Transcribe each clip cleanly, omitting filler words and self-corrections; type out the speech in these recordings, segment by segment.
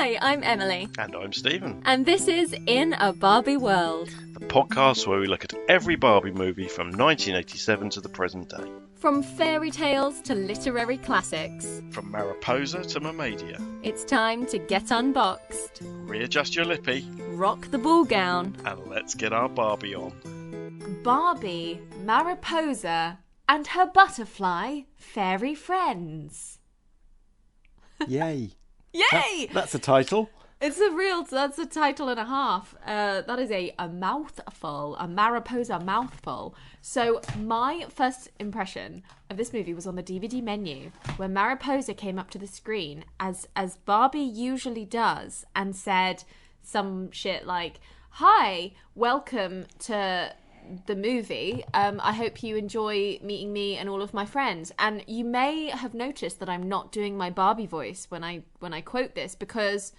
Hi, I'm Emily. And I'm Stephen. And this is In A Barbie World, The podcast where we look at every Barbie movie from 1987 to the present day. from fairy tales to literary classics. From Mariposa to Mermaidia. It's time to get unboxed, Readjust your lippy rock the ball gown. and let's get our Barbie on. Barbie, Mariposa, and her butterfly fairy friends. Yay. Yay! That's a title. That's a title and a half. That is a mouthful, a Mariposa mouthful. So my first impression of this movie was on the DVD menu when Mariposa came up to the screen as Barbie usually does and said some shit like, "Hi, welcome to the movie. I hope you enjoy meeting me and all of my friends." And you may have noticed that I'm not doing my Barbie voice when I quote this because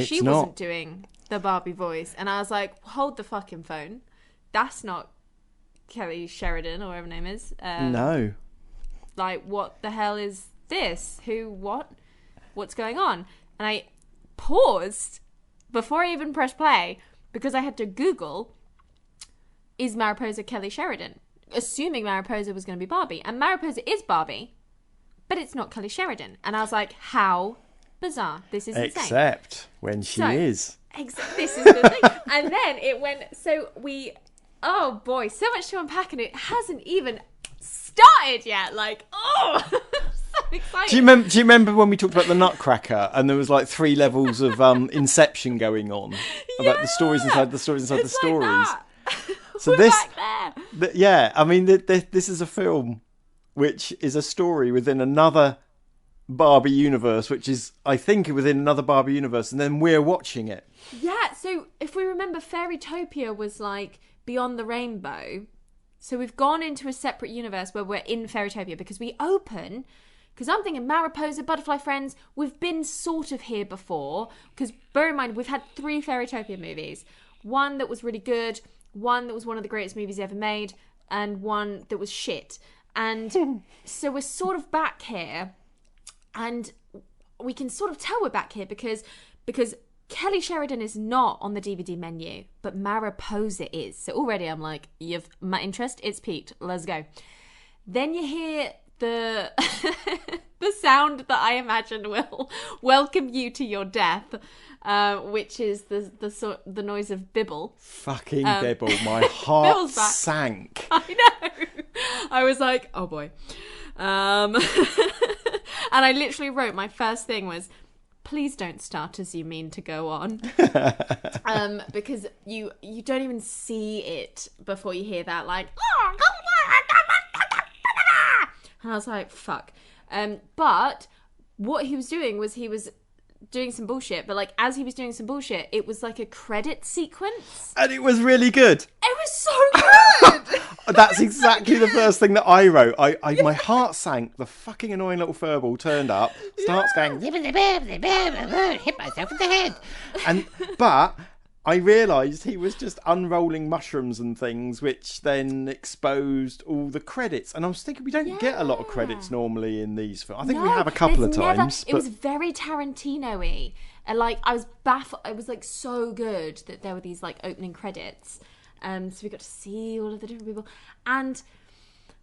she wasn't doing the Barbie voice, and I was like, hold the fucking phone. That's not Kelly Sheridan or whatever her name is. No. Like, what the hell is this? What's going on? And I paused before I even pressed play because I had to Google, is Mariposa Kelly Sheridan? Assuming Mariposa was going to be Barbie. And Mariposa is Barbie, but it's not Kelly Sheridan. And I was like, how bizarre. This is insane. Except when she is. This is the thing. And then it went, oh boy, so much to unpack, and it hasn't even started yet. Like, oh, so excited. Do you remember when we talked about the Nutcracker and there was like 3 levels of Inception going on about the stories inside the stories inside the stories? That. So We're this, back there. yeah, I mean, this is a film which is a story within another Barbie universe, which is, I think, within another Barbie universe, and then we're watching it. Yeah, so if we remember, Fairytopia was like Beyond the Rainbow. So we've gone into a separate universe where we're in Fairytopia because we open, because I'm thinking Mariposa, Butterfly Friends, we've been sort of here before, because bear in mind, we've had 3 Fairytopia movies. One that was really good, one that was one of the greatest movies ever made, and one that was shit. And so we're sort of back here, and we can sort of tell we're back here because Kelly Sheridan is not on the DVD menu, but Mariposa is. So already I'm like, my interest, it's peaked. Let's go. Then you hear the the sound that I imagine will welcome you to your death, which is the noise of Bibble. Fucking Bibble. My heart sank. I know. I was like, oh boy. And I literally wrote, my first thing was, please don't start as you mean to go on. Because you don't even see it before you hear that, like, and I was like, fuck. But what he was doing was he was doing some bullshit, but like as he was doing some bullshit, it was like a credit sequence. And it was really good. It was so good! That's exactly the first thing that I wrote. My heart sank. The fucking annoying little furball turned up, starts going, hit myself in the head. But I realised he was just unrolling mushrooms and things, which then exposed all the credits. And I was thinking, we don't get a lot of credits normally in these films. I think we have a couple of times. It was very Tarantino-y. And like, I was baffled. It was like so good that there were these like opening credits. So we got to see all of the different people. And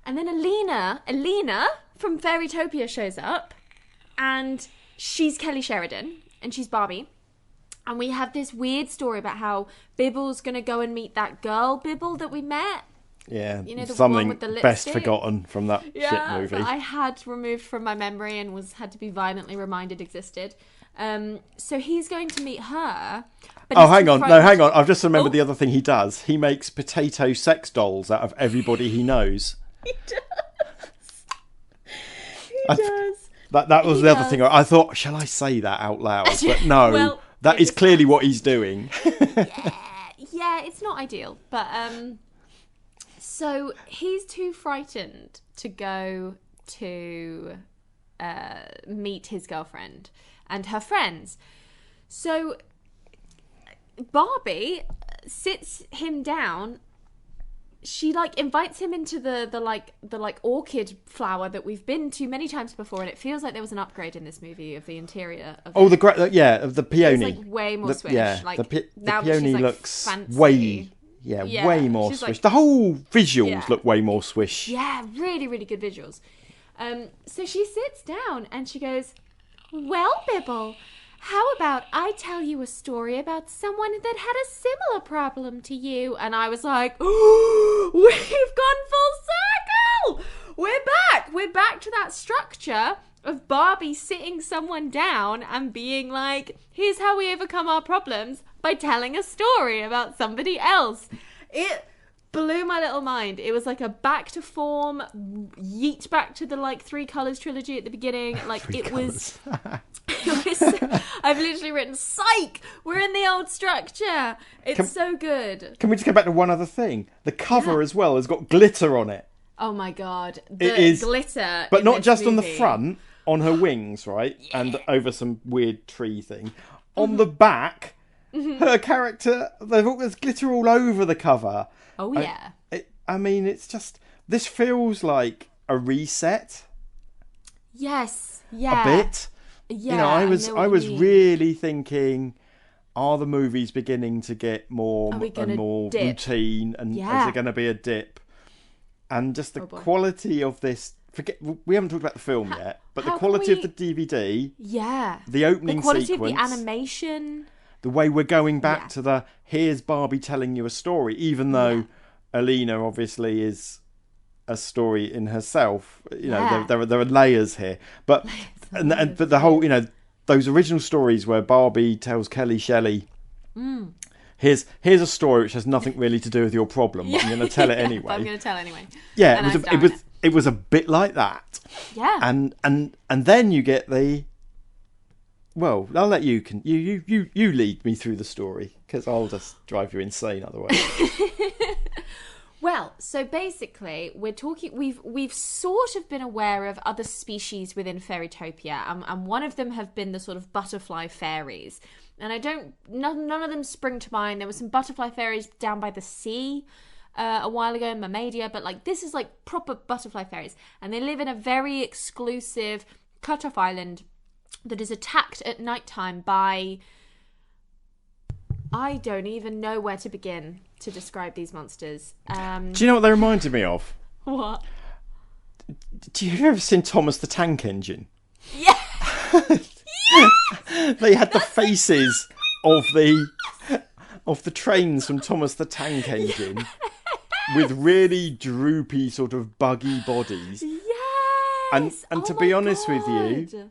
then Alina from Fairytopia shows up. And she's Kelly Sheridan. And she's Barbie. And we have this weird story about how Bibble's going to go and meet that girl Bibble that we met. Yeah, you know, the something one with the lipstick. Best forgotten from that shit movie. That I had removed from my memory and had to be violently reminded existed. So he's going to meet her. But hang on. I've just remembered the other thing he does. He makes potato sex dolls out of everybody he knows. He does. That was the other thing. I thought, shall I say that out loud? But no. Well, that is clearly what he's doing. yeah, it's not ideal. But so he's too frightened to go to meet his girlfriend and her friends. So Barbie sits him down she like invites him into the orchid flower that we've been to many times before, and it feels like there was an upgrade in this movie of the interior. Of of the peony. It's like way more swish. The now that peony she's, like, looks fancy. way more she's, swish. like- The whole visuals look way more swish. Yeah, really, really good visuals. So she sits down and she goes, "Well, Bibble, how about I tell you a story about someone that had a similar problem to you?" And I was like, "Oh, we've gone full circle! We're back! We're back to that structure of Barbie sitting someone down and being like, here's how we overcome our problems by telling a story about somebody else." It blew my little mind. It was like a back to form, yeet back to the like Three Colours trilogy at the beginning. Like it was, I've literally written, psych, we're in the old structure. It's so good. Can we just go back to one other thing? The cover as well has got glitter on it. Oh my God. It is glitter. But in not this just on the movie. front, on her wings, right? Yeah. And over some weird tree thing. On the back, her character, there's glitter all over the cover. Oh yeah. I mean, it's just, this feels like a reset. Yes. Yeah. A bit. Yeah. You know, I was mean. really thinking, are the movies beginning to get more and more dip? routine, and is there going to be a dip? And just the quality of this. We haven't talked about the film yet, but the quality of the DVD. Yeah. The opening the quality sequence. of the animation. The way we're going back to the, here's Barbie telling you a story, even though Alina obviously is a story in herself. You know, there are layers here, but but the whole, you know, those original stories where Barbie tells Kelly Shelley, here's a story which has nothing really to do with your problem, but I'm going to tell it anyway. But I'm going to tell anyway. Yeah, it was a bit like that. Yeah, and then you get the. Well, I'll let you lead me through the story, because I'll just drive you insane otherwise. Well, so basically, we've sort of been aware of other species within Fairytopia, and one of them have been the sort of butterfly fairies. And none of them spring to mind. There were some butterfly fairies down by the sea a while ago in Mermaidia, but like this is like proper butterfly fairies, and they live in a very exclusive cut-off island that is attacked at nighttime by... I don't even know where to begin to describe these monsters. Do you know what they reminded me of? What? Do you ever seen Thomas the Tank Engine? Yeah. They had the faces of the trains from Thomas the Tank Engine with really droopy sort of buggy bodies. Yes. And to be honest with you,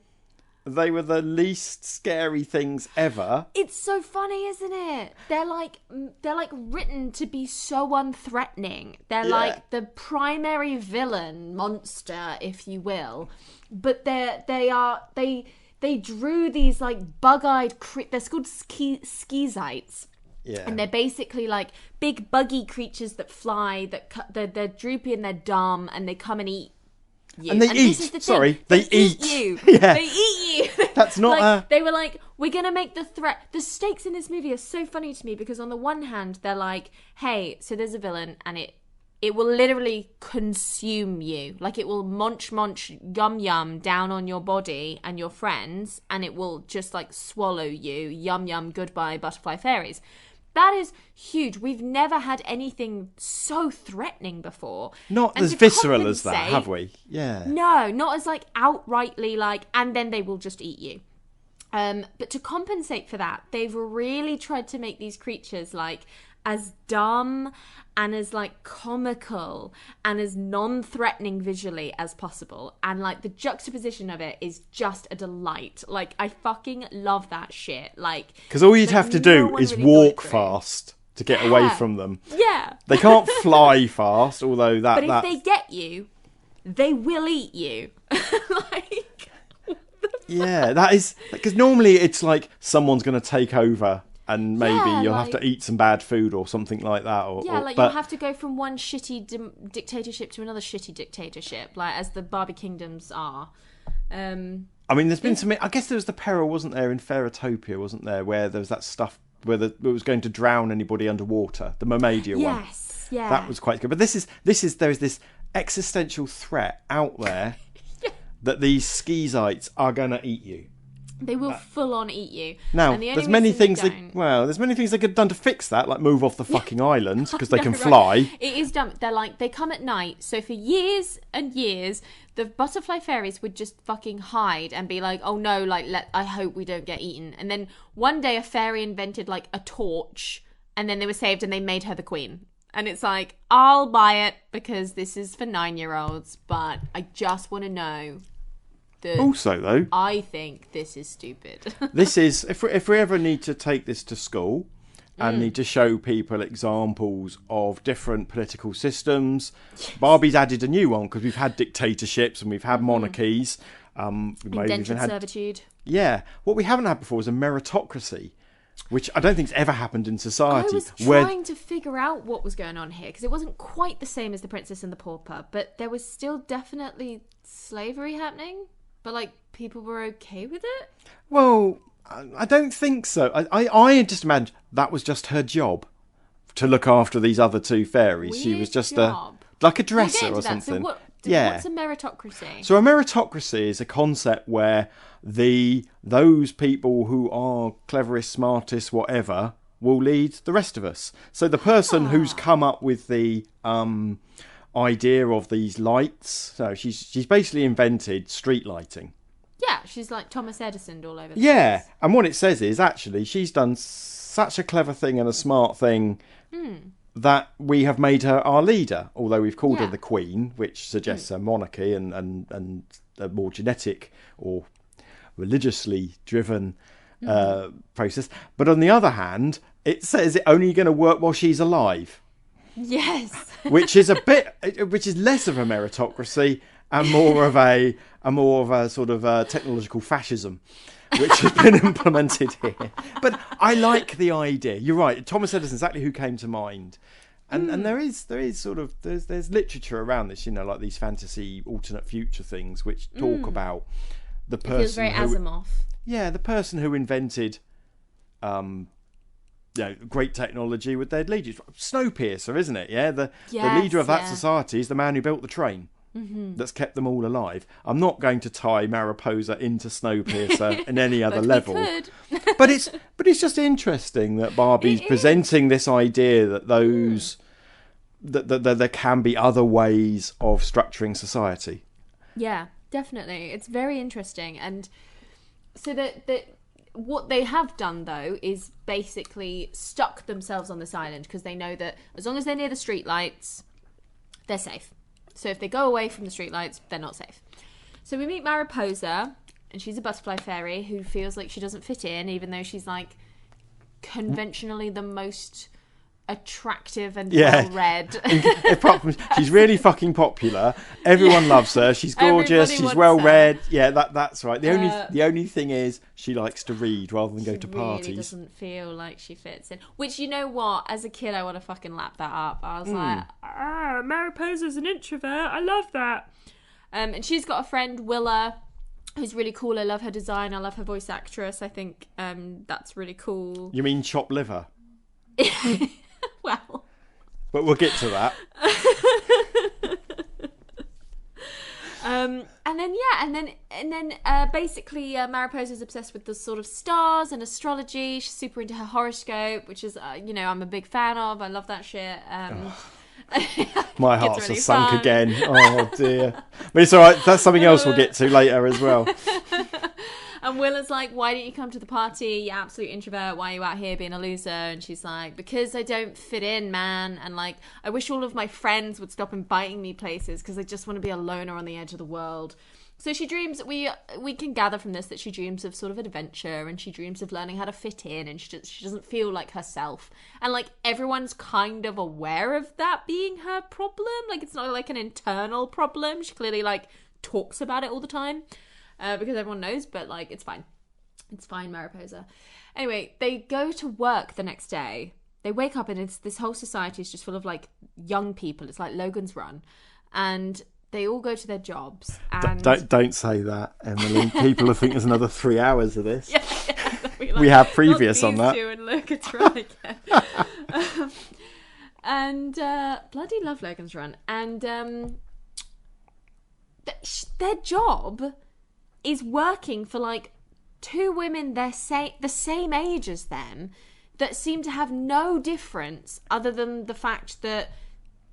they were the least scary things ever. It's so funny, isn't it? They're like written to be so unthreatening. They're like the primary villain monster, if you will. But they drew these like bug-eyed they're called skeezites. Yeah. And they're basically like big buggy creatures that fly, they're droopy and they're dumb, and they come and eat you. And they eat. They eat you. Yeah. They eat you. That's not like, they were like, we're going to make the threat. The stakes in this movie are so funny to me, because on the one hand, they're like, hey, so there's a villain, and it will literally consume you. Like, it will munch, yum down on your body and your friends, and it will just like swallow you. Yum, goodbye, butterfly fairies. That is huge. We've never had anything so threatening before. Not as visceral as that, have we? Yeah. No, not as like outrightly like, and then they will just eat you. But to compensate for that, they've really tried to make these creatures like as dumb and as like comical and as non-threatening visually as possible, and like the juxtaposition of it is just a delight. Like, I fucking love that shit. Like, because all you'd have to do is really walk fast to get away from them. Yeah, they can't fly fast, although but if they get you, they will eat you. Like, yeah, that is because normally it's like someone's going to take over. And maybe you'll have to eat some bad food or something like that. You'll have to go from one shitty dictatorship to another shitty dictatorship, like as the Barbie kingdoms are. I mean, there's been some... I guess there was the peril, wasn't there, in Fairytopia, wasn't there, where there was that stuff where it was going to drown anybody underwater, the Mermaidia one. yeah. That was quite good. But there is this existential threat out there that these skeezites are going to eat you. They will full on eat you. Now, and there's many things they could have done to fix that, like move off the fucking island because they can fly. Right. It is dumb. They come at night. So for years and years, the butterfly fairies would just fucking hide and be like, "Oh no, I hope we don't get eaten." And then one day a fairy invented like a torch, and then they were saved and they made her the queen. And it's like, I'll buy it because this is for 9-year-olds, but I just want to know. Also, though, I think this is stupid. This is if we ever need to take this to school and need to show people examples of different political systems. Yes. Barbie's added a new one because we've had dictatorships and we've had monarchies. Indentured servitude. Yeah, what we haven't had before is a meritocracy, which I don't think's ever happened in society. I was trying to figure out what was going on here because it wasn't quite the same as The Princess and the Pauper, but there was still definitely slavery happening. But, like, people were okay with it? Well, I don't think so. I just imagine that was just her job, to look after these other two fairies. Weird she was just job. like a dresser or something. So what's a meritocracy? So a meritocracy is a concept where those people who are cleverest, smartest, whatever, will lead the rest of us. So the person who's come up with the idea of these lights. So she's basically invented street lighting. Yeah, she's like Thomas Edison all over the place. place. And what it says is actually she's done such a clever thing and a smart thing that we have made her our leader, although we've called her the Queen, which suggests a monarchy and a more genetic or religiously driven process. But on the other hand, it says it's only going to work while she's alive. Yes. which is less of a meritocracy and more of a sort of technological fascism, which has been implemented here. But I like the idea. You're right. Thomas Edison's exactly who came to mind. And there is sort of there's literature around this, like these fantasy alternate future things which talk about the person. It feels very Asimov. Yeah, the person who invented great technology with their leaders. Snowpiercer, isn't it? Yeah, the leader of that society is the man who built the train that's kept them all alive. I'm not going to tie Mariposa into Snowpiercer in any other level, but it's just interesting that Barbie's presenting this idea that that there can be other ways of structuring society. Yeah, definitely. It's very interesting, and so that. What they have done, though, is basically stuck themselves on this island because they know that as long as they're near the streetlights, they're safe. So if they go away from the streetlights, they're not safe. So we meet Mariposa, and she's a butterfly fairy who feels like she doesn't fit in, even though she's, like, conventionally the most attractive and well-read. She's really fucking popular. Everyone loves her. She's gorgeous. She's well-read. Yeah, that's right. The only thing is she likes to read rather than go to parties. She really doesn't feel like she fits in. Which, you know what? As a kid, I want to fucking lap that up. I was like, Mariposa's an introvert. I love that. And she's got a friend, Willa, who's really cool. I love her design. I love her voice actress. I think that's really cool. You mean chop liver? Well, but we'll get to that. And then basically Mariposa's obsessed with the sort of stars and astrology. She's super into her horoscope, which is I'm a big fan of. I love that shit. My heart's just sunk again. Oh dear. But it's all right. That's something else we'll get to later as well. And Willa's like, why don't you come to the party, you absolute introvert? Why are you out here being a loser? And she's like, because I don't fit in, man. And like, I wish all of my friends would stop inviting me places because I just want to be a loner on the edge of the world. So she dreams, we can gather from this that she dreams of sort of adventure, and she dreams of learning how to fit in, and she doesn't feel like herself. And like, everyone's kind of aware of that being her problem. Like, it's not like an internal problem. She clearly like talks about it all the time. Because everyone knows, but like, it's fine. It's fine, Mariposa. Anyway, they go to work the next day. They wake up and this whole society is just full of like young people. It's like Logan's Run. And they all go to their jobs. And Don't say that, Emily. People will think there's another 3 hours of this. Yeah, like, we have previous on that. And Logan's Run again. And bloody love Logan's Run. And their job is working for like two women the same age as them that seem to have no difference other than the fact that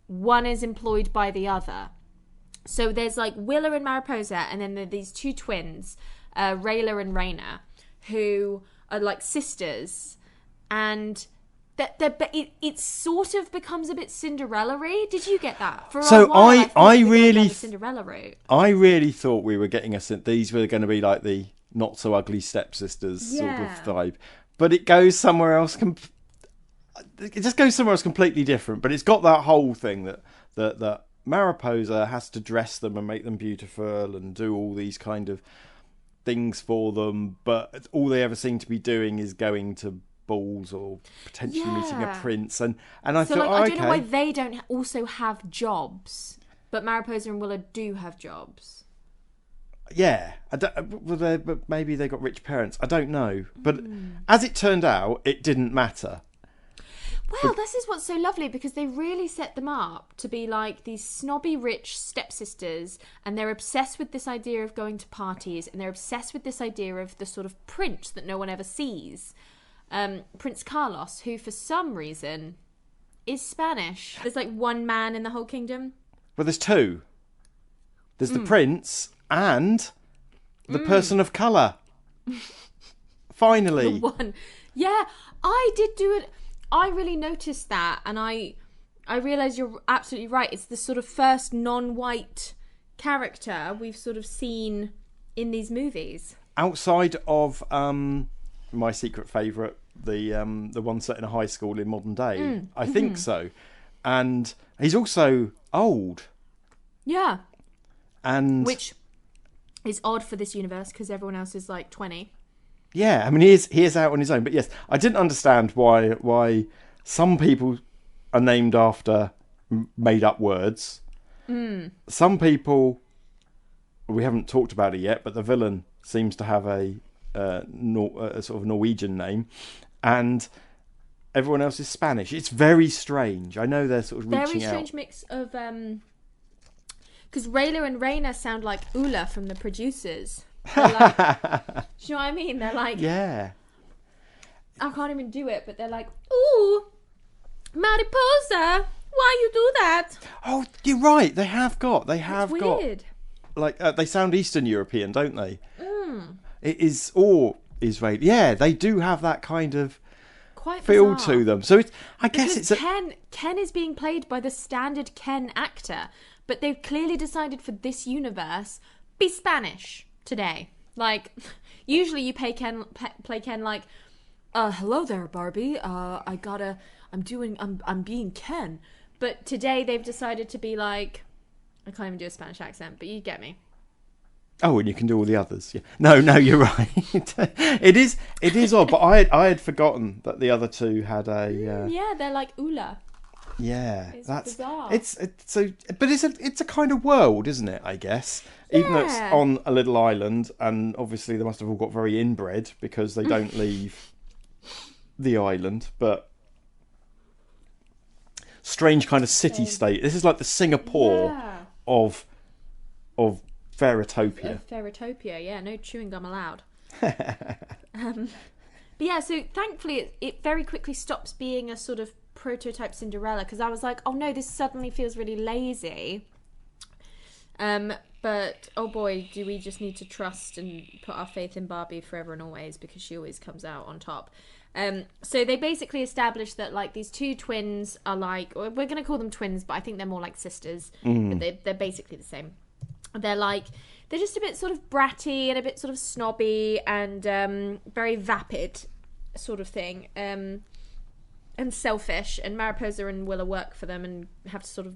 one is employed by the other. So there's like Willa and Mariposa, and then there are these two twins, Rayla and Raina, who are like sisters, and it sort of becomes a bit Cinderella-y. Did you get that? For So a while, I we really were going down the Cinderella route. I really thought we were getting these were going to be like the not so ugly stepsisters sort of vibe, but it goes somewhere else. It just goes somewhere else completely different. But it's got that whole thing that Mariposa has to dress them and make them beautiful and do all these kind of things for them, but all they ever seem to be doing is going to balls or potentially meeting a prince. And I thought, I don't know why they don't also have jobs, but Mariposa and Willa do have jobs. Yeah, but maybe they got rich parents. I don't know, but as it turned out, it didn't matter. Well, this is what's so lovely, because they really set them up to be like these snobby rich stepsisters, and they're obsessed with this idea of going to parties, and they're obsessed with this idea of the sort of prince that no one ever sees. Prince Carlos, who for some reason is Spanish. There's like one man in the whole kingdom. Well, there's two. There's the prince and the person of colour. Finally. The one. Yeah, I did do it. I really noticed that, and I realise you're absolutely right. It's the sort of first non-white character we've sort of seen in these movies. Outside of my secret favourite, the one set in a high school in modern day, I think so. And he's also old. Yeah. And which is odd for this universe, because everyone else is like 20. Yeah, I mean, he is out on his own. But yes, I didn't understand why some people are named after made-up words. Some people, we haven't talked about it yet, but the villain seems to have a sort of Norwegian name, and everyone else is Spanish. It's very strange. I know they're sort of reaching out. Very strange mix of... Because Rayla and Raina sound like Ula from The Producers. Like, do you know what I mean? They're like, yeah. I can't even do it, but they're like, ooh, Mariposa, why you do that? Oh, you're right. They have got. It's weird. Like they sound Eastern European, don't they? It is or Israeli. Yeah, they do have that kind of quite feel bizarre to them. So I guess because Ken is being played by the standard Ken actor, but they've clearly decided for this universe be Spanish today. Like, usually you play Ken like, hello there, Barbie. I'm being Ken. But today they've decided to be like, I can't even do a Spanish accent, but you get me. Oh, and you can do all the others. Yeah. No, you're right. It is odd, but I had forgotten that the other two had a. Yeah, they're like Ula. Yeah, that's bizarre. It's a kind of world, isn't it? I guess, even though it's on a little island, and obviously they must have all got very inbred because they don't leave the island. But strange kind of city state. This is like the Singapore of Fairytopia. Fairytopia, yeah, no chewing gum allowed. But yeah, so thankfully it very quickly stops being a sort of prototype Cinderella, because I was like, oh no, this suddenly feels really lazy. But oh boy, do we just need to trust and put our faith in Barbie forever and always, because she always comes out on top. So they basically established that like these two twins are like, we're going to call them twins, but I think they're more like sisters. But they're basically the same. They're just a bit sort of bratty and a bit sort of snobby and very vapid sort of thing. And selfish, and Mariposa and Willa work for them and have to sort of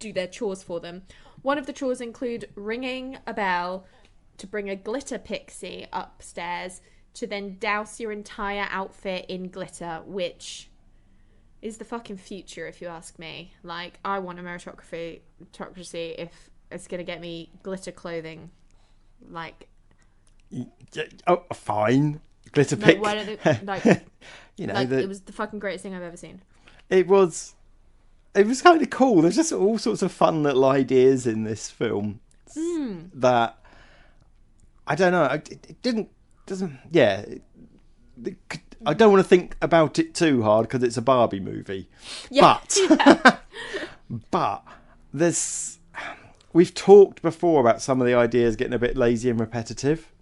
do their chores for them. One of the chores include ringing a bell to bring a glitter pixie upstairs to then douse your entire outfit in glitter, which is the fucking future, if you ask me. Like, I want a meritocracy if it's going to get me glitter clothing. Like... Oh, fine. Glitter pick. Why don't they, like... You know, like, it was the fucking greatest thing I've ever seen. It was it was kind of cool. There's just all sorts of fun little ideas in this film that I don't know. I don't want to think about it too hard because it's a Barbie movie. Yeah. But we've talked before about some of the ideas getting a bit lazy and repetitive.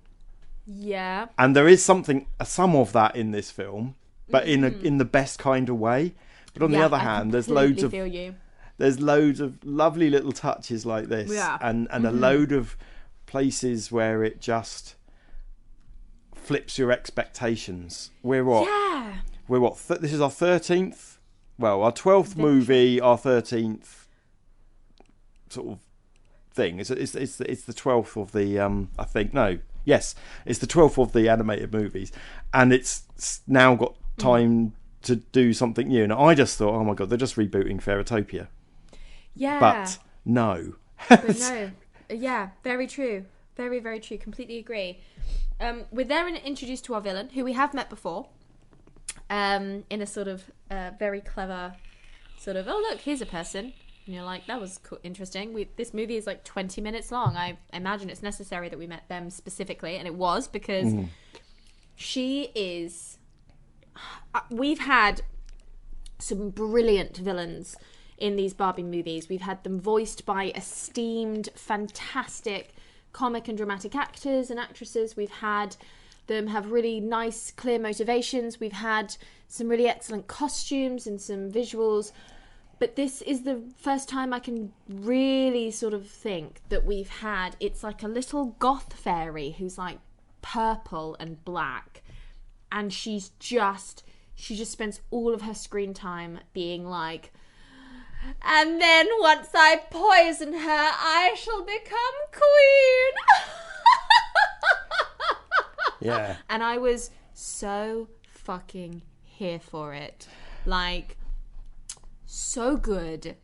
Yeah. And there is some of that in this film, but in the best kind of way. But on the other hand, there's loads of lovely little touches like this, and a load of places where it just flips your expectations. We're what? Yeah. We're what? This is our 13th. Well, our 12th movie, our 13th sort of thing. It's the 12th of the I think no. Yes, it's the 12th of the animated movies, and it's now got time to do something new. And I just thought, oh my god, they're just rebooting Fairytopia. Yeah. But no. Yeah, very true. Very, very true. Completely agree. We're there and introduced to our villain, who we have met before, in a sort of very clever sort of, oh look, here's a person. And you're like, that was interesting. This movie is like 20 minutes long. I imagine it's necessary that we met them specifically, and it was because she is... We've had some brilliant villains in these Barbie movies. We've had them voiced by esteemed, fantastic comic and dramatic actors and actresses. We've had them have really nice, clear motivations. We've had some really excellent costumes and some visuals. But this is the first time I can really sort of think that we've had... It's like a little goth fairy who's like purple and black. And she just spends all of her screen time being like... And then once I poison her, I shall become queen. Yeah. And I was so fucking here for it. Like, so good.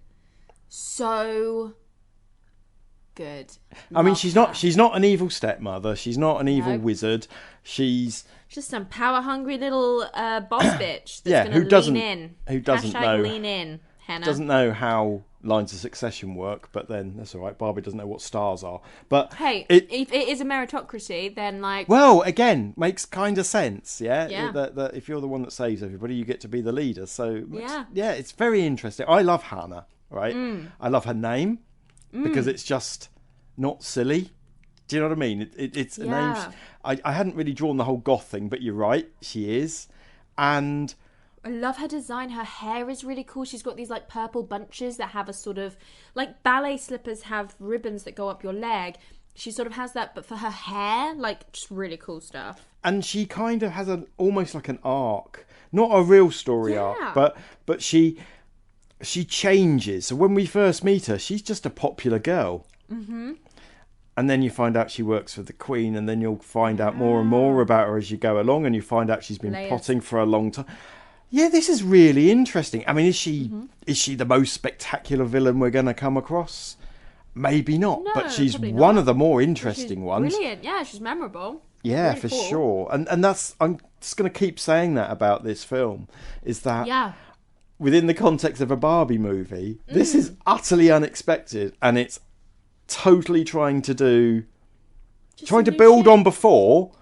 So good. I mean, she's not an evil stepmother. She's not an evil wizard. She's just some power hungry little boss bitch that's gonna lean in. Who doesn't Hashtag know lean in. Hannah. Doesn't know how lines of succession work, but then that's all right. Barbie doesn't know what stars are. But hey, if it is a meritocracy, then like... Well, again, makes kind of sense, yeah? Yeah. That if you're the one that saves everybody, you get to be the leader. So, yeah, it's very interesting. I love Hannah, right? I love her name because it's just not silly. Do you know what I mean? It's a name... I hadn't really drawn the whole goth thing, but you're right, she is. And... I love her design. Her hair is really cool. She's got these like purple bunches that have a sort of like ballet slippers have ribbons that go up your leg. She sort of has that, but for her hair, like just really cool stuff. And she kind of has almost like an arc, not a real story arc, but she changes. So when we first meet her, she's just a popular girl. Mm-hmm. And then you find out she works for the Queen, and then you'll find out more and more about her as you go along, and you find out she's been plotting for a long time. Yeah, this is really interesting. I mean, is she the most spectacular villain we're going to come across? Maybe not, but she's one of the more interesting ones. Brilliant, yeah, she's memorable. Yeah, really for cool. Sure. And that's, I'm just going to keep saying that about this film, is that within the context of a Barbie movie, this is utterly unexpected, and it's totally trying to build on before,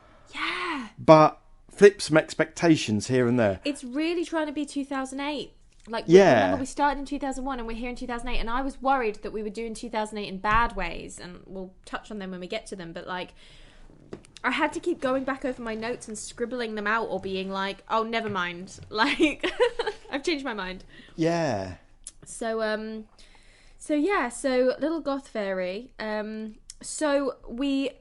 but flip some expectations here and there. It's really trying to be 2008. Like, remember we started in 2001 and we're here in 2008, and I was worried that we were doing 2008 in bad ways, and we'll touch on them when we get to them, but like, I had to keep going back over my notes and scribbling them out, or being like, oh, never mind. Like, I've changed my mind. Yeah. So little goth fairy, So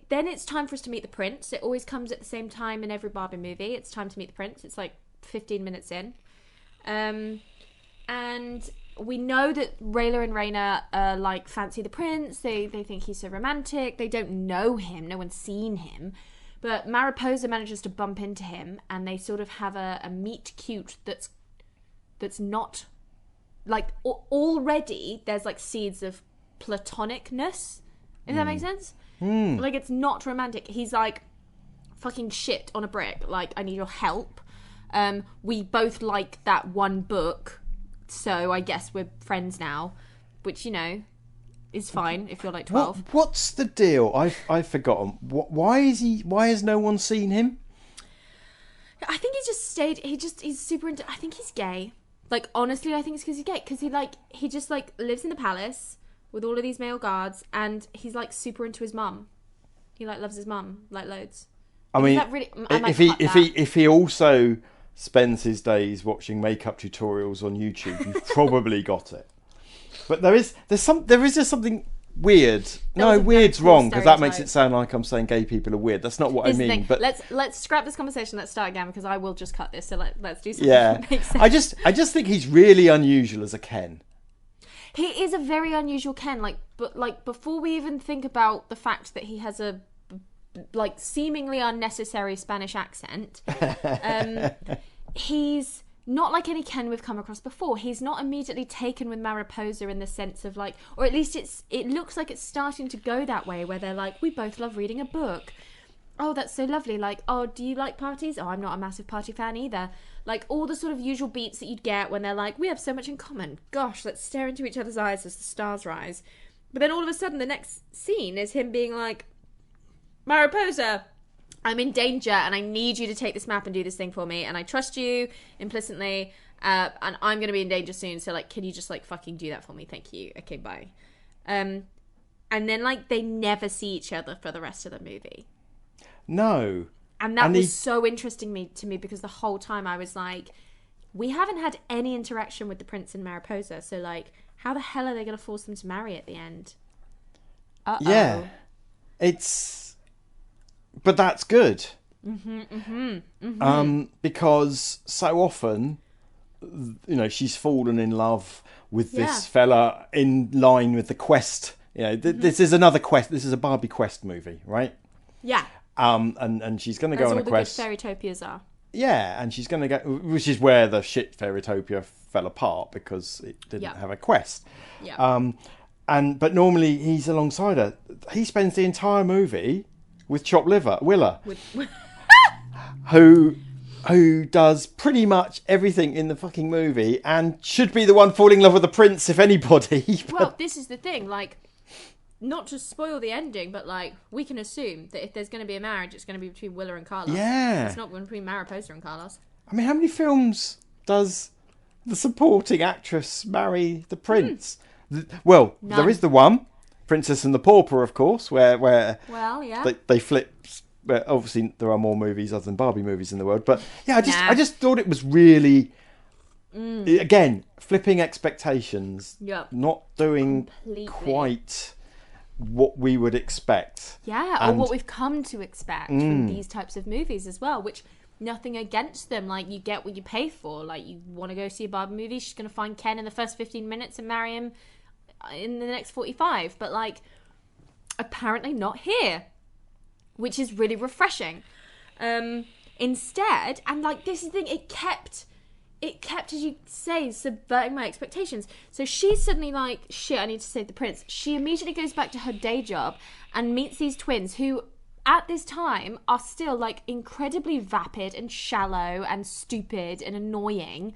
then it's time for us to meet the prince. It always comes at the same time in every Barbie movie. It's time to meet the prince. It's like 15 minutes in. And we know that Rayla and Raina like fancy the prince. They think he's so romantic. They don't know him. No one's seen him. But Mariposa manages to bump into him, and they sort of have a meet cute that's not like already there's like seeds of platonicness. If that makes sense? Like, it's not romantic. He's like, fucking shit on a brick. Like, I need your help. We both like that one book so I guess we're friends now, which, you know, is fine if you're like 12. What's the deal? I've forgotten. Why has no one seen him? I think he's super into, I think he's gay. Like, honestly, I think it's because he's gay. Because he just, like, lives in the palace with all of these male guards, and he's, like, super into his mum. He, like, loves his mum, like, loads. I mean, if he also spends his days watching makeup tutorials on YouTube, you've probably got it. But there is just something weird. No, weird's wrong, because that makes it sound like I'm saying gay people are weird. That's not what I mean. But let's scrap this conversation. Let's start again, because I will just cut this. So let's do something that that makes sense. I just think he's really unusual as a Ken. He is a very unusual Ken. But before we even think about the fact that he has a seemingly unnecessary Spanish accent, he's not like any Ken we've come across before. He's not immediately taken with Mariposa in the sense of, like, or at least it looks like it's starting to go that way, where they're like, we both love reading a book. Oh, that's so lovely. Like, oh, do you like parties? Oh, I'm not a massive party fan either. Like, all the sort of usual beats that you'd get when they're like, we have so much in common. Gosh, let's stare into each other's eyes as the stars rise. But then all of a sudden, the next scene is him being like, Mariposa, I'm in danger and I need you to take this map and do this thing for me, and I trust you implicitly, and I'm going to be in danger soon, so, like, can you just, like, fucking do that for me? Thank you. Okay, bye. And then, like, they never see each other for the rest of the movie. No. And that was so interesting to me, because the whole time I was like, we haven't had any interaction with the prince and Mariposa, so, like, how the hell are they going to force them to marry at the end? Uh-oh. Yeah. But that's good. Because so often, you know, she's fallen in love with this fella in line with the quest. You know, this is another quest. This is a Barbie quest movie, right? Yeah. And she's going to go on a quest. As all the good Fairytopias are. Yeah, and she's going to go, which is where the shit Fairytopia fell apart, because it didn't have a quest. Yeah. But normally he's alongside her. He spends the entire movie with chopped liver, Willa, who does pretty much everything in the fucking movie and should be the one falling in love with the prince, if anybody. Well, this is the thing, like, not to spoil the ending, but, like, we can assume that if there's going to be a marriage, it's going to be between Willa and Carlos. Yeah. It's not between Mariposa and Carlos. I mean, how many films does the supporting actress marry the prince? Well, None. There is the one, Princess and the Pauper, of course, where well, yeah, they flip. Obviously, there are more movies other than Barbie movies in the world, but yeah, I just thought it was really, again, flipping expectations. Yep. Not doing Completely. quite what we would expect. Yeah, or what we've come to expect from these types of movies as well, which, nothing against them. Like, you get what you pay for. Like, you want to go see a Barbie movie, she's going to find Ken in the first 15 minutes and marry him in the next 45. But, like, apparently not here, which is really refreshing. Instead, and, like, this is the thing, it kept, as you say, subverting my expectations. So she's suddenly like, shit, I need to save the prince. She immediately goes back to her day job and meets these twins who, at this time, are still, like, incredibly vapid and shallow and stupid and annoying.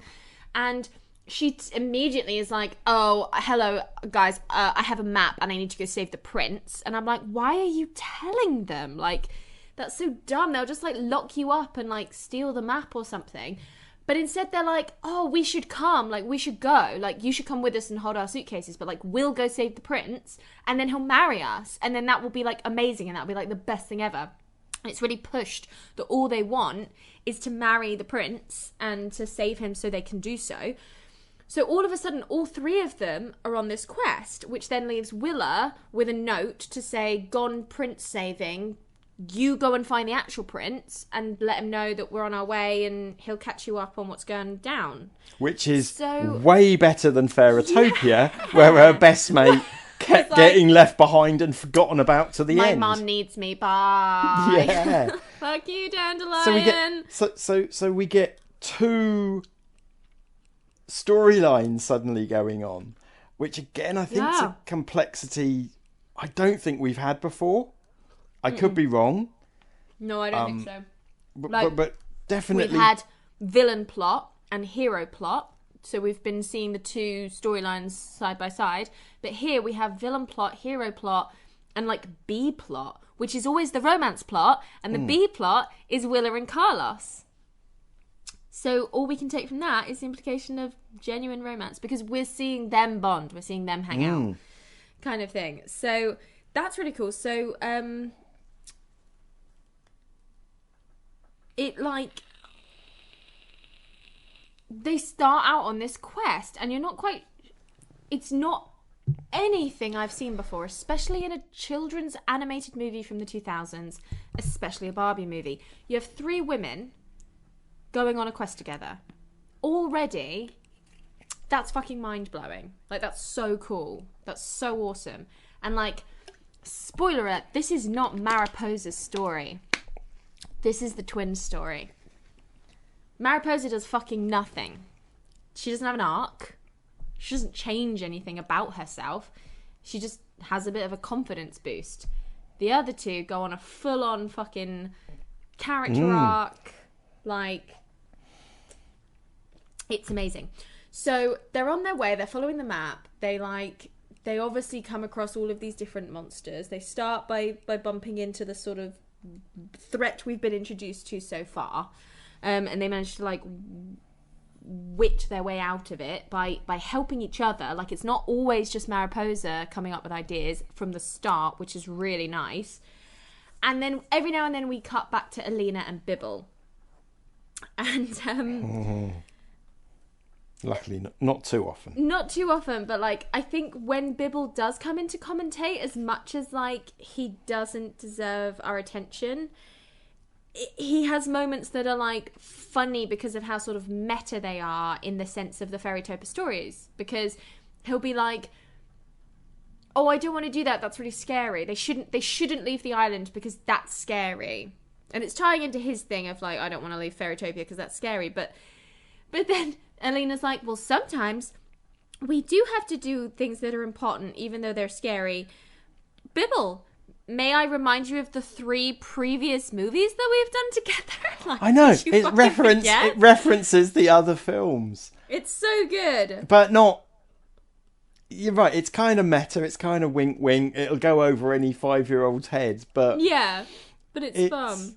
And she immediately is like, oh, hello, guys, I have a map and I need to go save the prince. And I'm like, why are you telling them? Like, that's so dumb. They'll just, like, lock you up and, like, steal the map or something. But instead they're like, oh, we should come, like, we should go, like, you should come with us and hold our suitcases, but, like, we'll go save the prince, and then he'll marry us, and then that will be, like, amazing, and that'll be, like, the best thing ever. And it's really pushed that all they want is to marry the prince and to save him so they can do so. So all of a sudden, all three of them are on this quest, which then leaves Willa with a note to say, gone prince saving, you go and find the actual prince and let him know that we're on our way and he'll catch you up on what's going down. Which is way better than Fairytopia, where her best mate kept getting left behind and forgotten about to the end. My mum needs me, bye. Yeah. Fuck you, Dandelion. So we get two storylines suddenly going on, which again I think is a complexity I don't think we've had before. I could be wrong. No, I don't think so. But definitely... We've had villain plot and hero plot, So we've been seeing the two storylines side by side. But here we have villain plot, hero plot, and like B plot, which is always the romance plot. And the B plot is Willa and Carlos. So all we can take from that is the implication of genuine romance, because we're seeing them bond. We're seeing them hang out kind of thing. So that's really cool. So it like... they start out on this quest and you're not quite... it's not anything I've seen before, especially in a children's animated movie from the 2000s, especially a Barbie movie. You have 3 women going on a quest together. Already, that's fucking mind-blowing. Like, that's so cool. That's so awesome. And, like, spoiler alert, this is not Mariposa's story. This is the twins' story. Mariposa does fucking nothing. She doesn't have an arc. She doesn't change anything about herself. She just has a bit of a confidence boost. The other 2 go on a full-on fucking character arc. Like, it's amazing. So they're on their way. They're following the map. They obviously come across all of these different monsters. They start by bumping into the sort of threat we've been introduced to so far. And they manage to like wit their way out of it by helping each other. Like, it's not always just Mariposa coming up with ideas from the start, which is really nice. And then every now and then we cut back to Alina and Bibble. And luckily not too often. Not too often, but like, I think when Bibble does come in to commentate, as much as like he doesn't deserve our attention, he has moments that are like funny because of how sort of meta they are in the sense of the Fairytopia stories. Because he'll be like, "Oh, I don't want to do that. That's really scary. They shouldn't leave the island because that's scary." And it's tying into his thing of like, I don't want to leave Fairytopia because that's scary. But then Alina's like, well, sometimes we do have to do things that are important, even though they're scary. Bibble, may I remind you of the 3 previous movies that we've done together? Like, I know. It references the other films. It's so good. But not... You're right. It's kind of meta. It's kind of wink, wink. It'll go over any 5-year-old's head. But yeah, but it's fun.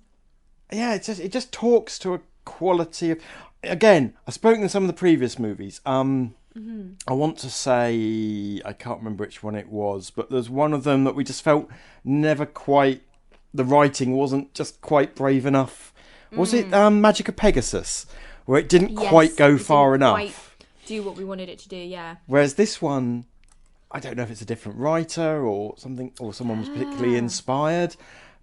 Yeah, it just talks to a quality of... Again, I've spoken to some of the previous movies. I want to say... I can't remember which one it was, but there's one of them that we just felt never quite... The writing wasn't just quite brave enough. Was it Magic of Pegasus? Where it didn't quite go far enough. Quite do what we wanted it to do, yeah. Whereas this one... I don't know if it's a different writer or something, or someone was particularly inspired,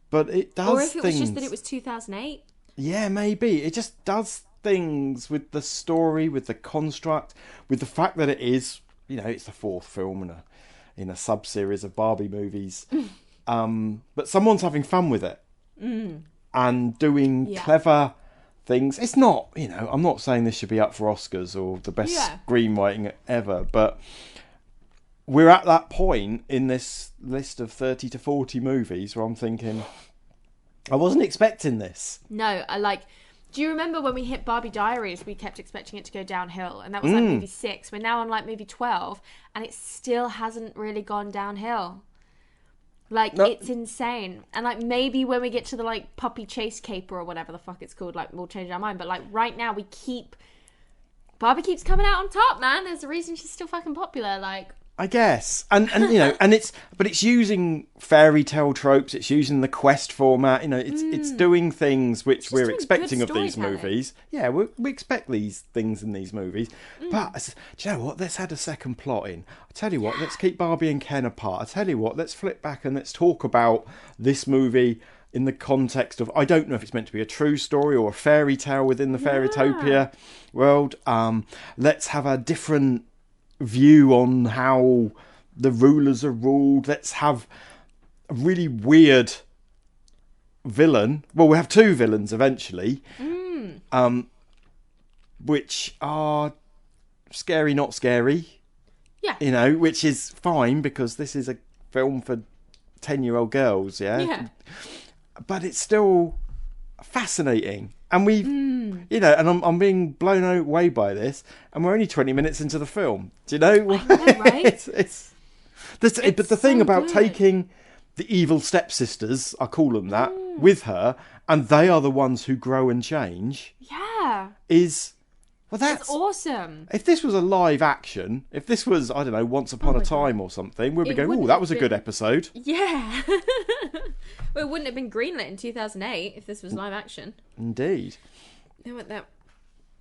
but it does things. Or if it was just that it was 2008. Yeah, maybe. It just does things with the story, with the construct, with the fact that it is, it's the 4th film in a sub-series of Barbie movies. But someone's having fun with it and doing clever things. It's not, I'm not saying this should be up for Oscars or the best screenwriting ever, but we're at that point in this list of 30 to 40 movies where I'm thinking, I wasn't expecting this. No, do you remember when we hit Barbie Diaries, we kept expecting it to go downhill, and that was like movie 6. We're now on like movie 12, and it still hasn't really gone downhill. Like, it's insane. And like, maybe when we get to the like puppy chase caper or whatever the fuck it's called, like, we'll change our mind. But like, right now Barbie keeps coming out on top, man. There's a reason she's still fucking popular. Like, I guess, and and it's using fairy tale tropes. It's using the quest format. It's doing things which we're expecting of these movies. Yeah, we expect these things in these movies. But do you know what? Let's add a second plot in. I tell you what. Let's keep Barbie and Ken apart. I tell you what. Let's flip back and let's talk about this movie in the context of, I don't know if it's meant to be a true story or a fairy tale within the Fairytopia world. Let's have a different view on how the rulers are ruled. Let's have a really weird villain. Well, we have 2 villains eventually, which are scary, not scary. Yeah. Which is fine because this is a film for 10-year-old girls, yeah? But it's still fascinating. And we've, you know, and I'm being blown away by this, and we're only 20 minutes into the film. Do you know? I know, right? But the thing so about good. taking the evil stepsisters, I call them that, with her, and they are the ones who grow and change, is, well, that's awesome. If this was a live action, if this was, I don't know, Once Upon a Time or something, we'd be going, oh, that was a good episode. Yeah. Well, it wouldn't have been greenlit in 2008 if this was live action. Indeed. They weren't that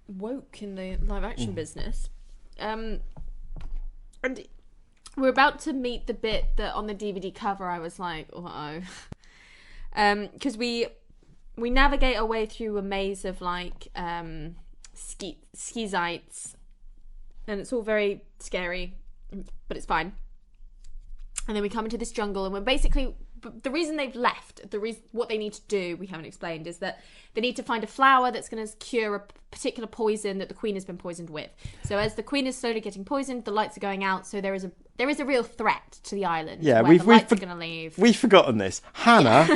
woke in the live action business. And we're about to meet the bit that on the DVD cover I was like, uh-oh. Because we navigate our way through a maze of like skeezites, and it's all very scary, but it's fine. And then we come into this jungle, and we're basically, the reason they've left, what they need to do, we haven't explained, is that they need to find a flower that's going to cure a particular poison that the queen has been poisoned with. So as the queen is slowly getting poisoned, the lights are going out, so there is a real threat to the island. Yeah, where the lights are going to leave. We've forgotten this. Hannah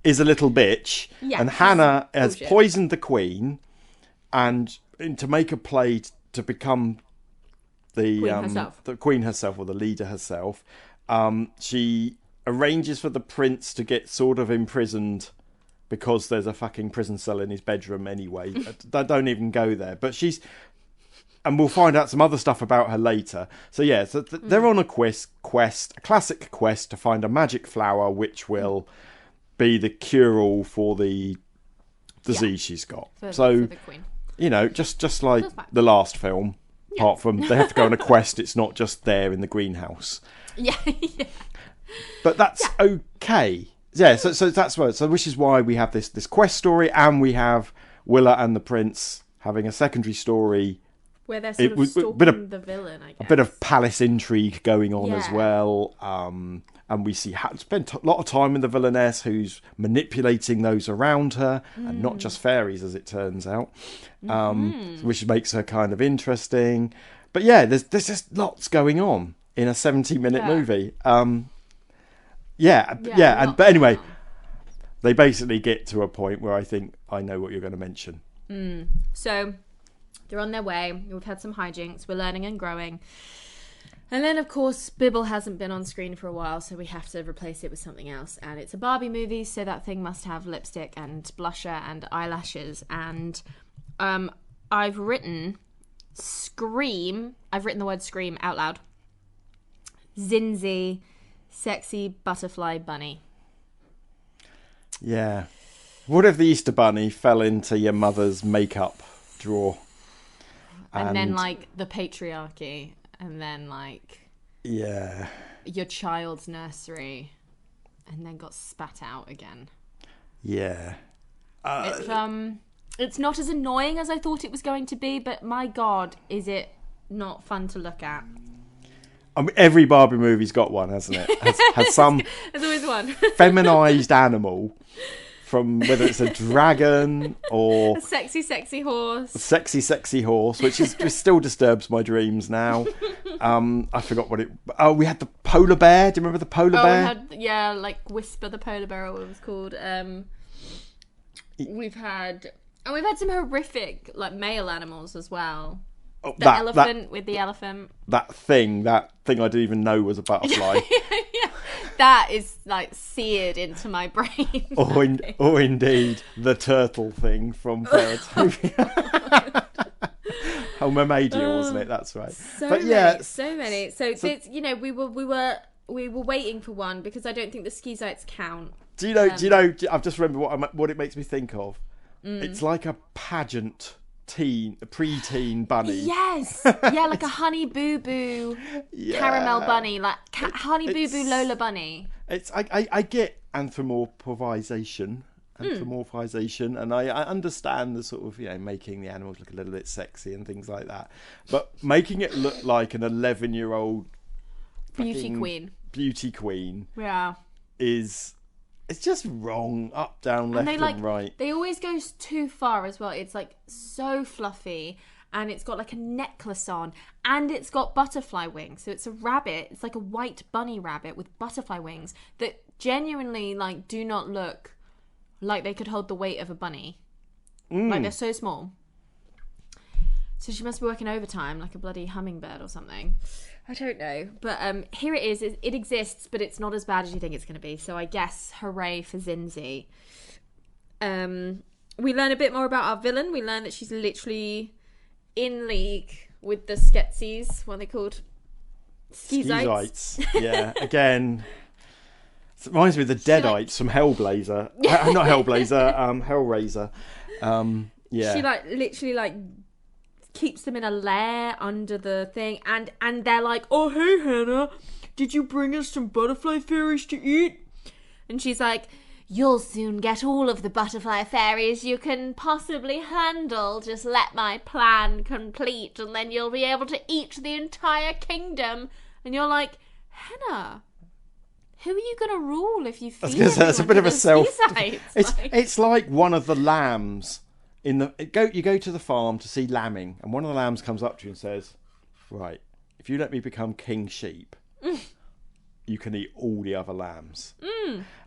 is a little bitch, and Hannah has poisoned the queen, and to make a play to become the queen herself, or the leader herself, she arranges for the prince to get sort of imprisoned because there's a fucking prison cell in his bedroom anyway. Don't even go there. But and we'll find out some other stuff about her later. So yeah, they're on a quest, a classic quest to find a magic flower which will be the cure-all for the disease she's got. For the queen. You know, just like the last film, apart from they have to go on a quest, it's not just there in the greenhouse. Yeah. But that's okay. Yeah, so that's why. So which is why we have this quest story, and we have Willa and the prince having a secondary story where they're sort of stalking the villain, I guess. A bit of palace intrigue going on as well. And we spend a lot of time with the villainess who's manipulating those around her, and not just fairies, as it turns out, which makes her kind of interesting. But yeah, there's just lots going on in a 70-minute movie. But anyway, they basically get to a point where I think I know what you're going to mention. So they're on their way. We've had some hijinks. We're learning and growing. And then, of course, Bibble hasn't been on screen for a while, so we have to replace it with something else. And it's a Barbie movie, so that thing must have lipstick and blusher and eyelashes. And I've written Scream. I've written the word Scream out loud. Zinzi, sexy butterfly bunny. Yeah. What if the Easter bunny fell into your mother's makeup drawer? And then, like, the patriarchy. And then, like... Yeah. Your child's nursery. And then got spat out again. Yeah. It's not as annoying as I thought it was going to be, but my God, is it not fun to look at. I mean, every Barbie movie's got one, hasn't it? Has some There's always one. feminised animal, from whether it's a dragon or a sexy horse. A sexy horse, which still disturbs my dreams now. I forgot what it. Oh, we had the polar bear. Do you remember the polar bear? Like Whisper the polar bear, or what it was called. We've had some horrific like male animals as well. Oh, the elephant with the elephant. That thing I didn't even know was a butterfly. Yeah. That is like seared into my brain. Or indeed the turtle thing from Fairytopia. Mermaidia, wasn't it? That's right. So many. So this, we were waiting for one because I don't think the skeezites count. Do you know? I've just remembered what it makes me think of. It's like a pageant. A pre-teen bunny. Yes. Yeah, like a Honey Boo Boo caramel bunny, like Honey Boo Boo Lola bunny. I get anthropomorphization, and I understand the sort of making the animals look a little bit sexy and things like that, but making it look like an 11-year-old beauty queen, it's just wrong. Up, down, left, and right. They always go too far as well. It's like so fluffy, and it's got like a necklace on, and it's got butterfly wings. So it's a rabbit. It's like a white bunny rabbit with butterfly wings that genuinely like do not look like they could hold the weight of a bunny. Like they're so small. So she must be working overtime like a bloody hummingbird or something. I don't know. But here it is. It exists, but it's not as bad as you think it's going to be. So I guess hooray for Zinzi. We learn a bit more about our villain. We learn that she's literally in league with the Skeksis. What are they called? Skeezites. Yeah, again... It reminds me of the Deadites from Hellblazer. Not Hellblazer, Hellraiser. Yeah. She literally keeps them in a lair under the thing, and they're like, "Oh hey Hannah, did you bring us some butterfly fairies to eat?" And she's like, "You'll soon get all of the butterfly fairies you can possibly handle. Just let my plan complete, and then you'll be able to eat the entire kingdom." And you're like, Hannah, who are you going to rule if you feed everyone? That's a bit of a self... It's It's like one of the lambs in the... You go to the farm to see lambing, and one of the lambs comes up to you and says, "Right, if you let me become king sheep, you can eat all the other lambs."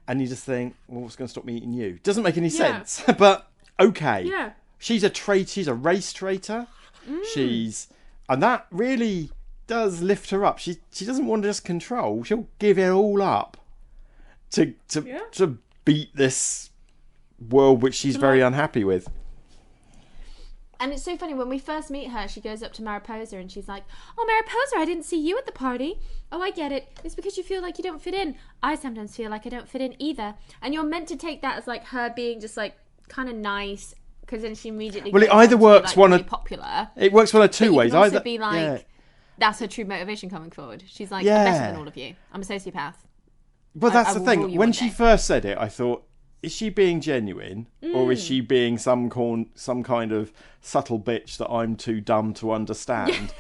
And you just think, well, what's going to stop me eating you? Doesn't make any sense. But, okay. Yeah. She's a traitor. She's a race traitor. And that really... does lift her up. She doesn't want to just control. She'll give it all up to beat this world which she's very unhappy with. And it's so funny, when we first meet her, she goes up to Mariposa and she's like, "Oh, Mariposa, I didn't see you at the party." "Oh, I get it. It's because you feel like you don't fit in. I sometimes feel like I don't fit in either." And you're meant to take that as like her being just like kind of nice, because then she immediately it either works really popular. It works one of two ways. It can also either be like... Yeah. That's her true motivation coming forward. She's like, "I'm better than all of you. I'm a sociopath." Well, that's I the will thing. rule you When one she day. first said it, I thought, is she being genuine? Or is she being some kind of subtle bitch that I'm too dumb to understand?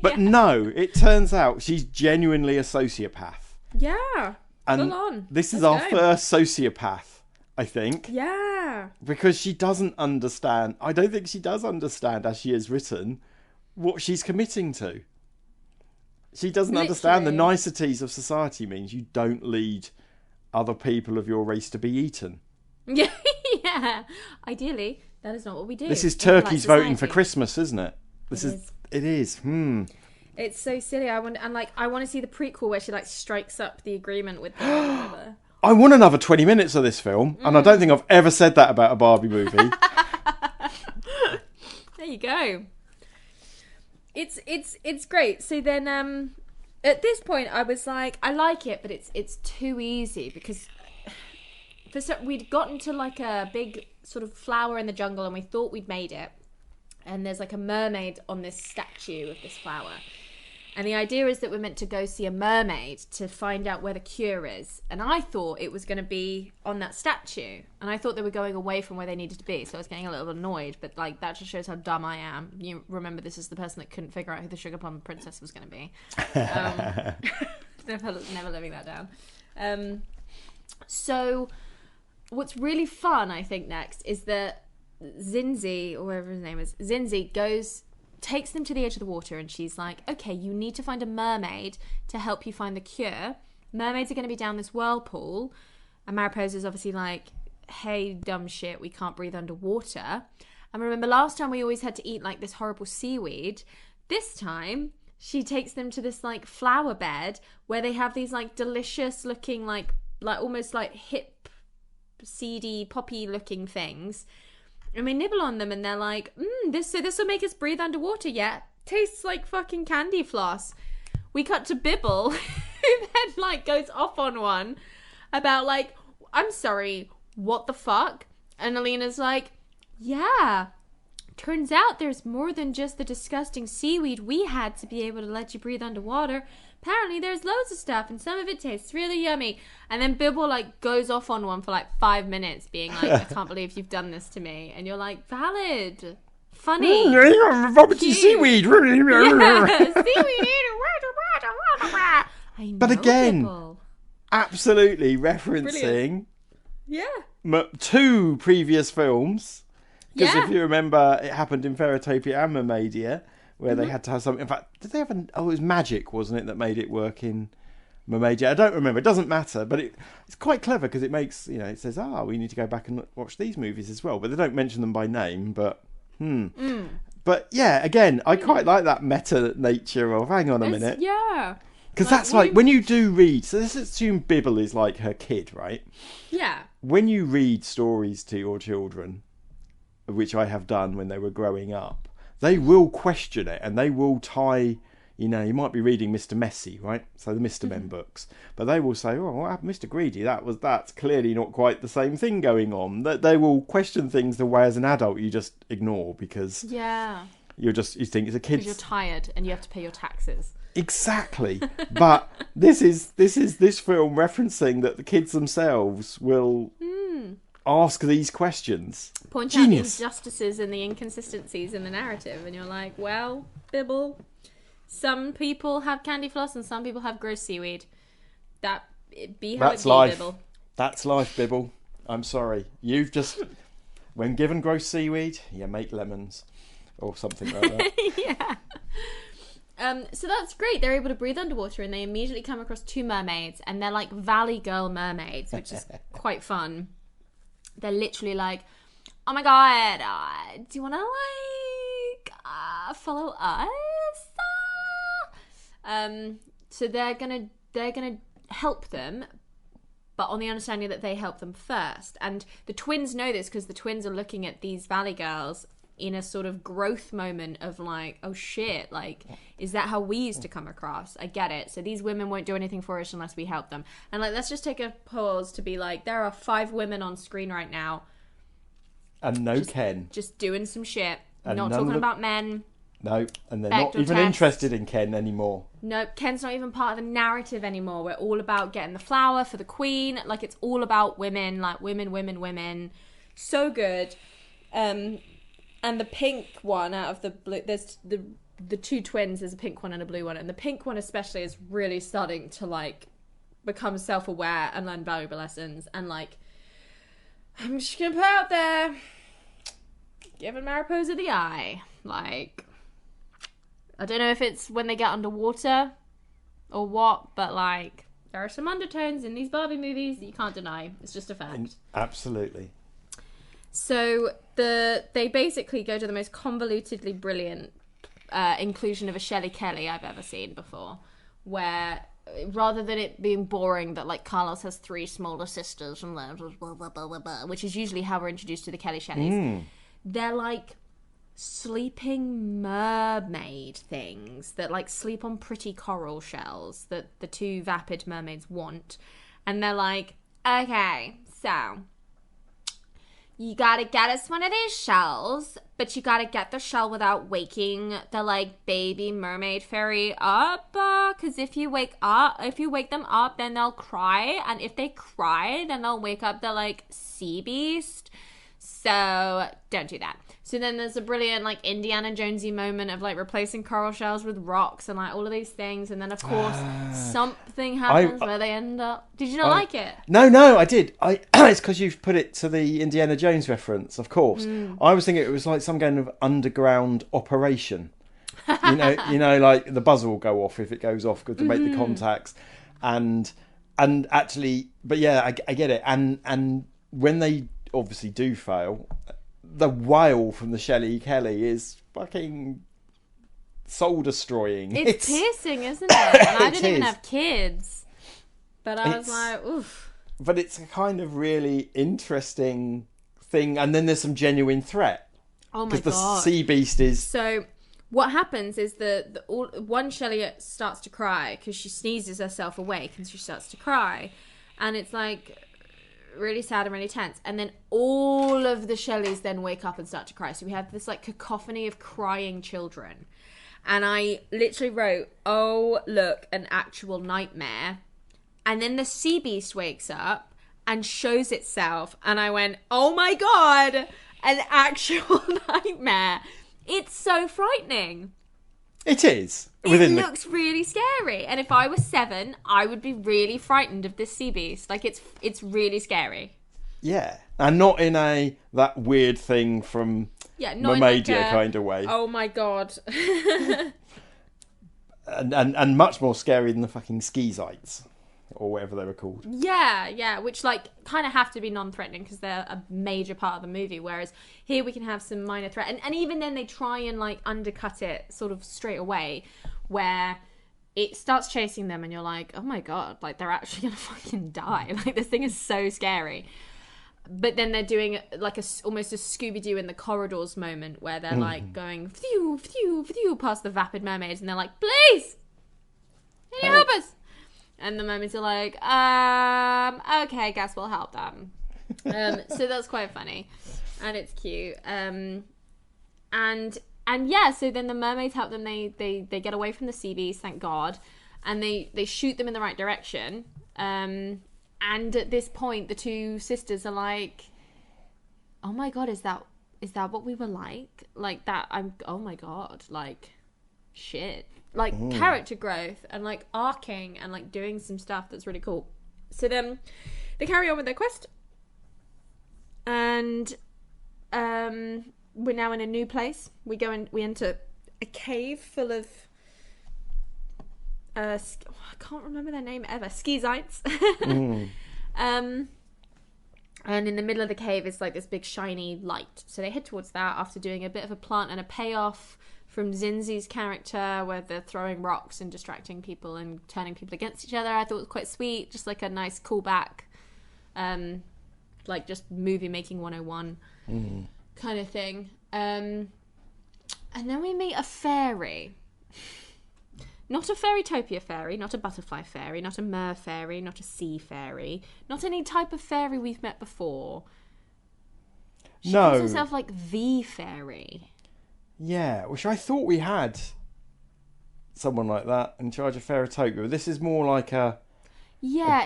But no, it turns out she's genuinely a sociopath. Yeah. And full on. this is Let's our go. first sociopath, I think. Yeah. Because she doesn't understand. I don't think she does understand, as she is written, what she's committing to. She doesn't understand the niceties of society means you don't lead other people of your race to be eaten. Yeah. Ideally, that is not what we do. This is in turkeys polite voting for society. Christmas, isn't it? It is. It's so silly. I want to see the prequel where she like strikes up the agreement with them or whatever. I want another 20 minutes of this film, and I don't think I've ever said that about a Barbie movie. There you go. It's great. So then at this point I was like, I like it, but it's too easy, because we'd gotten to like a big sort of flower in the jungle and we thought we'd made it, and there's like a mermaid on this statue of this flower, and the idea is that we're meant to go see a mermaid to find out where the cure is, and I thought it was going to be on that statue, and I thought they were going away from where they needed to be, so I was getting a little annoyed, but like that just shows how dumb I am. You remember, this is the person that couldn't figure out who the Sugar Plum Princess was going to be. Never living that down. So what's really fun, I think, next is that Zinzi, or whatever his name is, Zinzi takes them to the edge of the water, and she's like, "Okay, you need to find a mermaid to help you find the cure. Mermaids are going to be down this whirlpool." And Mariposa's obviously like, "Hey, dumb shit, we can't breathe underwater." And remember, last time we always had to eat like this horrible seaweed. This time she takes them to this like flower bed where they have these like delicious looking like almost like hip, seedy, poppy looking things. And we nibble on them, and they're like, this will make us breathe underwater, yeah? Tastes like fucking candy floss. We cut to Bibble, who then like goes off on one about like, "I'm sorry, what the fuck?" And Alina's like, "Yeah, turns out there's more than just the disgusting seaweed we had to be able to let you breathe underwater. Apparently there's loads of stuff, and some of it tastes really yummy." And then Bibble like goes off on one for like 5 minutes being like, "I can't believe you've done this to me." And you're like, valid, funny, Vomiting seaweed. I know, But again, Bibble. absolutely referencing two previous films. Because if you remember, it happened in Fairytopia and Mermaidia, where they had to have something. In fact, did they have it was magic, wasn't it, that made it work in mermaid yet. I don't remember. It doesn't matter, but it's quite clever because it makes, it says, we need to go back and watch these movies as well. But they don't mention them by name, but But yeah, again, I quite like that meta nature of, hang on a minute. Yeah. Because that's when you do read, so let's assume Bibble is like her kid, right? Yeah. When you read stories to your children, which I have done when they were growing up, they will question it and they will tie, you might be reading Mr. Messy, right? So the Mr. Men books. But they will say, oh, what happened, Mr. Greedy? That's clearly not quite the same thing going on. That they will question things the way as an adult you just ignore because you think it's a kid's... Because you're tired and you have to pay your taxes. Exactly. But this is this film referencing that the kids themselves will ask these questions. Point out the injustices and the inconsistencies in the narrative, and you're like, well, Bibble, some people have candy floss and some people have gross seaweed. That's life. Bibble. That's life, Bibble. I'm sorry. You've just, when given gross seaweed, you make lemons or something like that. Yeah. So that's great. They're able to breathe underwater and they immediately come across two mermaids and they're like Valley Girl mermaids, which is quite fun. They're literally like, oh my god, do you want to follow us? So they're gonna help them, but on the understanding that they help them first. And the twins know this because the twins are looking at these Valley Girls in a sort of growth moment of like, oh shit, like, is that how we used to come across? I get it. So these women won't do anything for us unless we help them. And like, let's just take a pause to be like, there are 5 women on screen right now. And Ken. Just doing some shit. Not talking about men. No, and they're not even interested in Ken anymore. No, Ken's not even part of the narrative anymore. We're all about getting the flower for the queen. Like, it's all about women, like women. So good. And the pink one out of the blue, there's the 2 twins, there's a pink one and a blue one. And the pink one especially is really starting to like become self-aware and learn valuable lessons. And like, I'm just gonna put out there, giving Mariposa the eye. Like, I don't know if it's when they get underwater or what, but like, there are some undertones in these Barbie movies that you can't deny. It's just a fact. Absolutely. So they basically go to the most convolutedly brilliant inclusion of a Shelley Kelly I've ever seen before, where rather than it being boring that like Carlos has 3 smaller sisters and blah, blah, blah, blah, blah, which is usually how we're introduced to the Kelly Shelleys, they're like sleeping mermaid things that like sleep on pretty coral shells that the 2 vapid mermaids want, and they're like, okay, so you gotta get us one of these shells, but you gotta get the shell without waking the like baby mermaid fairy up, because if you wake them up, then they'll cry, and if they cry, then they'll wake up the like sea beast. So don't do that. So then there's a brilliant like Indiana Jonesy moment of like replacing coral shells with rocks and like all of these things, and then of course something happens where they end up. Did you not like it? No, I did. It's because you've put it to the Indiana Jones reference, of course. I was thinking it was like some kind of underground operation. you know, like the buzzer will go off if it goes off to make the contacts, and actually, but yeah, I get it. And when they obviously do fail, the wail from the Shelley Kelly is fucking soul destroying. It's piercing, isn't it? And I didn't even have kids, but I was like, oof. But it's a kind of really interesting thing, and then there's some genuine threat. Oh my god! Because the sea beast is. So what happens is one Shelley starts to cry because she sneezes herself awake and she starts to cry, and it's like really sad and really tense, and then all of the Shelleys then wake up and start to cry, so we have this like cacophony of crying children, and I literally wrote, oh look, an actual nightmare. And then the sea beast wakes up and shows itself, and I went, oh my god, an actual nightmare. It's so frightening. It is. It looks really scary. And if I was 7, I would be really frightened of this sea beast. Like, it's really scary. Yeah. And not in that weird thing from Mermaidia kind of way. Oh my god. and much more scary than the fucking Skeezites. or whatever they were called. Yeah, which like kind of have to be non-threatening because they're a major part of the movie, whereas here we can have some minor threat, and even then they try and like undercut it sort of straight away, where it starts chasing them and you're like, oh my god, like they're actually gonna fucking die, like this thing is so scary. But then they're doing like almost a Scooby-Doo in the corridors moment where they're like going phew, phew, phew past the vapid mermaids and they're like, please, can you help us? And the mermaids are like, okay, guess we'll help them. So that's quite funny. And it's cute. And yeah, so then the mermaids help them. They get away from the sea beast, thank God. And they shoot them in the right direction. And at this point, the two sisters are like, oh my God, is that what we were like? Like that, oh my God, like, shit. Like, character growth and, like, arcing and, like, doing some stuff that's really cool. So then they carry on with their quest. And we're now in a new place. We enter a cave full of... I can't remember their name ever. Skizites. And in the middle of the cave is, like, this big shiny light. So they head towards that after doing a bit of a plant and a payoff from Zinzi's character, where they're throwing rocks and distracting people and turning people against each other. I thought it was quite sweet, just like a nice callback, like just movie making 101 kind of thing. And then we meet a fairy. Not a Fairytopia fairy, not a butterfly fairy, not a mer fairy, not a sea fairy, not any type of fairy we've met before. She calls herself like the fairy. Yeah, which I thought we had someone like that in charge of Fairytopia. But this is more like a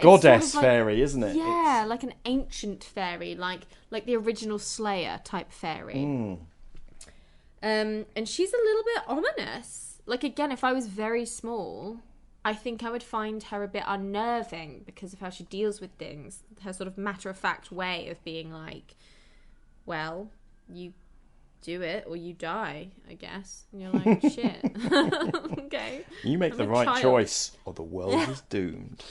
goddess sort of fairy, isn't it? Yeah, like an ancient fairy, like the original Slayer type fairy. And she's a little bit ominous. Like, again, if I was very small, I think I would find her a bit unnerving because of how she deals with things. Her sort of matter-of-fact way of being like, well, you do it or you die, I guess. And you're like, shit. Okay. You make the right choice or the world is doomed.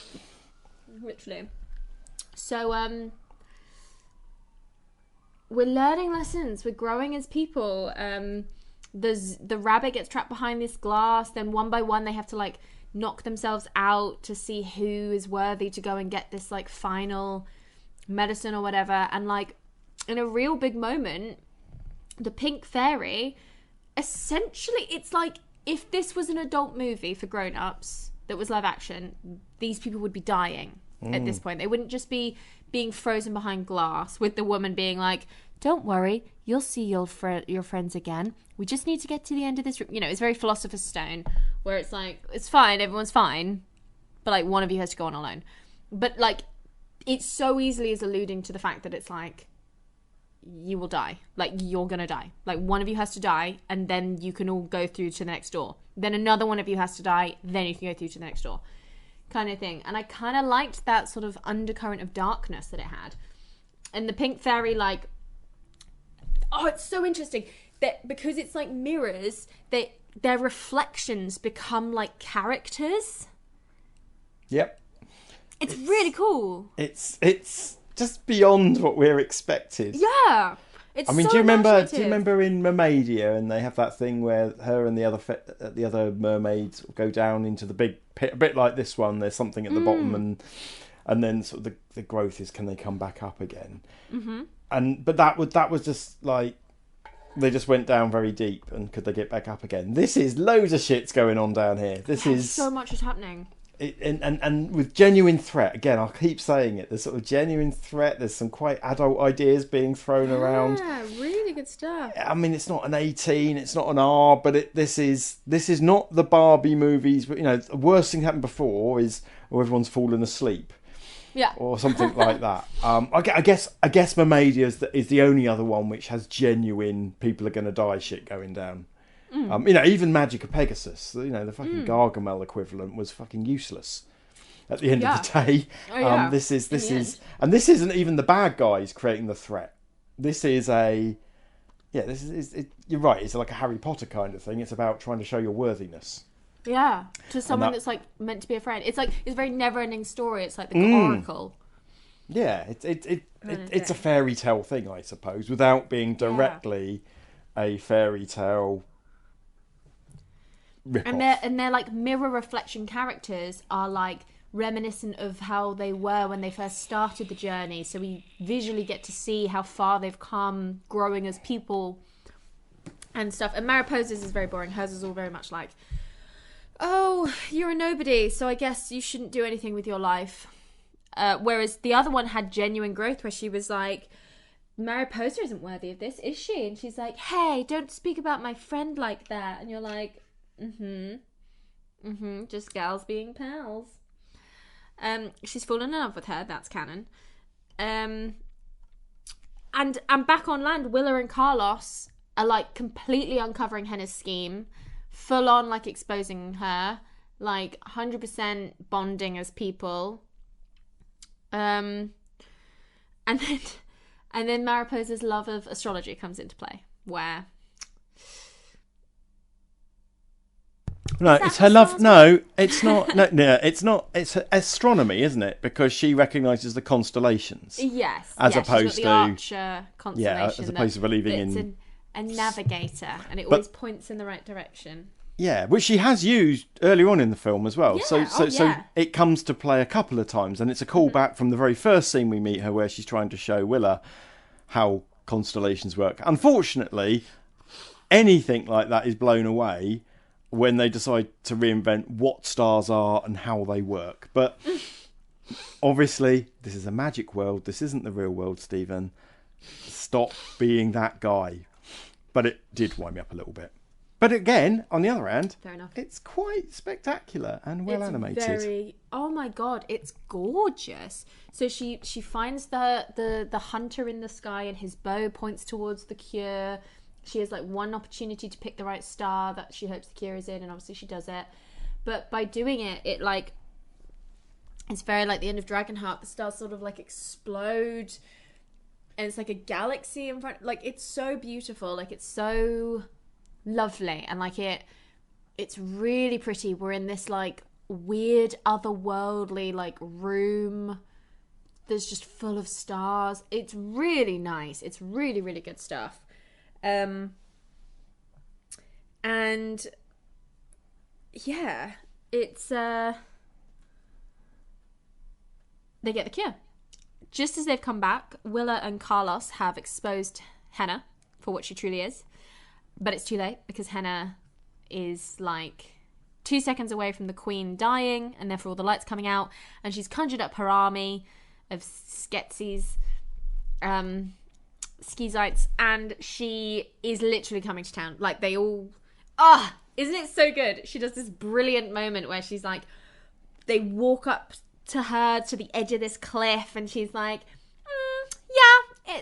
Literally. So, we're learning lessons. We're growing as people. The rabbit gets trapped behind this glass. Then one by one they have to like knock themselves out to see who is worthy to go and get this like final medicine or whatever. And like in a real big moment, the pink fairy, essentially it's like if this was an adult movie for grown-ups that was live action, these people would be dying at this point. They wouldn't just be being frozen behind glass with the woman being like, don't worry, you'll see your friends again. We just need to get to the end of this room. You know, it's very Philosopher's Stone, where it's like, it's fine, everyone's fine, but like one of you has to go on alone. But like, it so easily is alluding to the fact that it's like, you will die. Like, you're gonna die. Like, one of you has to die, and then you can all go through to the next door. Then another one of you has to die, then you can go through to the next door. Kind of thing. And I kind of liked that sort of undercurrent of darkness that it had. And the pink fairy, like, oh, it's so interesting that because it's like mirrors, their reflections become like characters. Yep. It's really cool. It's just beyond what we're expected. Yeah. It's I mean, so do you imaginative. remember in Mermaidia, and they have that thing where her and the other mermaids go down into the big pit, a bit like this one. There's something at the bottom, and then sort of the growth is, can they come back up again? Mm-hmm. But that was just like, they just went down very deep, and could they get back up again? This is loads of shit's going on down here. So much is happening. And with genuine threat, again, I'll keep saying it, there's sort of genuine threat, there's some quite adult ideas being thrown around. Yeah, really good stuff. I mean, it's not an 18, it's not an R, but this is not the Barbie movies, but, you know, the worst thing happened before is everyone's fallen asleep. Yeah. Or something like that. I guess Mermaidia is the only other one which has genuine people are going to die shit going down. You know, even Magic of Pegasus, you know, the fucking Gargamel equivalent was fucking useless at the end of the day. Oh, yeah. This is, and this isn't even the bad guys creating the threat. This is you're right, it's like a Harry Potter kind of thing. It's about trying to show your worthiness. Yeah, to someone that's like meant to be a friend. It's like it's a very never-ending story. It's like the oracle. Yeah, it's a fairy tale thing, I suppose, without being directly a fairy tale rip-off. And their like mirror reflection characters are like reminiscent of how they were when they first started the journey. So we visually get to see how far they've come, growing as people and stuff. And Mariposa's is very boring. Hers is all very much like, oh, you're a nobody, so I guess you shouldn't do anything with your life. Whereas the other one had genuine growth, where she was like, Mariposa isn't worthy of this, is she? And she's like, hey, don't speak about my friend like that. And you're like, just gals being pals. She's fallen in love with her, that's canon. And back on land, Willa and Carlos are like completely uncovering Henna's scheme, full on like exposing her, like 100% bonding as people. And then Mariposa's love of astrology comes into play, where it's her love. No, it's not. No, it's not. It's astronomy, isn't it? Because she recognises the constellations. Yes, as opposed she's to got the Archer constellation. As opposed to believing in a navigator, and it always points in the right direction. Yeah, which she has used earlier on in the film as well. Yeah. So it comes to play a couple of times, and it's a callback from the very first scene we meet her, where she's trying to show Willa how constellations work. Unfortunately, anything like that is blown away when they decide to reinvent what stars are and how they work. But obviously, this is a magic world. This isn't the real world, Stephen. Stop being that guy. But it did wind me up a little bit. But again, on the other hand, fair enough, it's quite spectacular and well animated. Oh my god, it's gorgeous. So she finds the hunter in the sky, and his bow points towards the cure. She has like one opportunity to pick the right star that she hopes the cure is in, and obviously she does it. But by doing it, it's very like the end of Dragonheart. The stars sort of like explode, and it's like a galaxy in front. Like, it's so beautiful. Like, it's so lovely, and like it's really pretty. We're in this like weird otherworldly like room that's just full of stars. It's really nice. It's really, really good stuff. And yeah, it's they get the cure. Just as they've come back, Willa and Carlos have exposed Henna for what she truly is. But it's too late, because Henna is like 2 seconds away from the Queen dying, and therefore all the lights coming out, and she's conjured up her army of Skezites, and she is literally coming to town. Like, they all... isn't it so good? She does this brilliant moment where she's like... They walk up to her to the edge of this cliff, and she's like,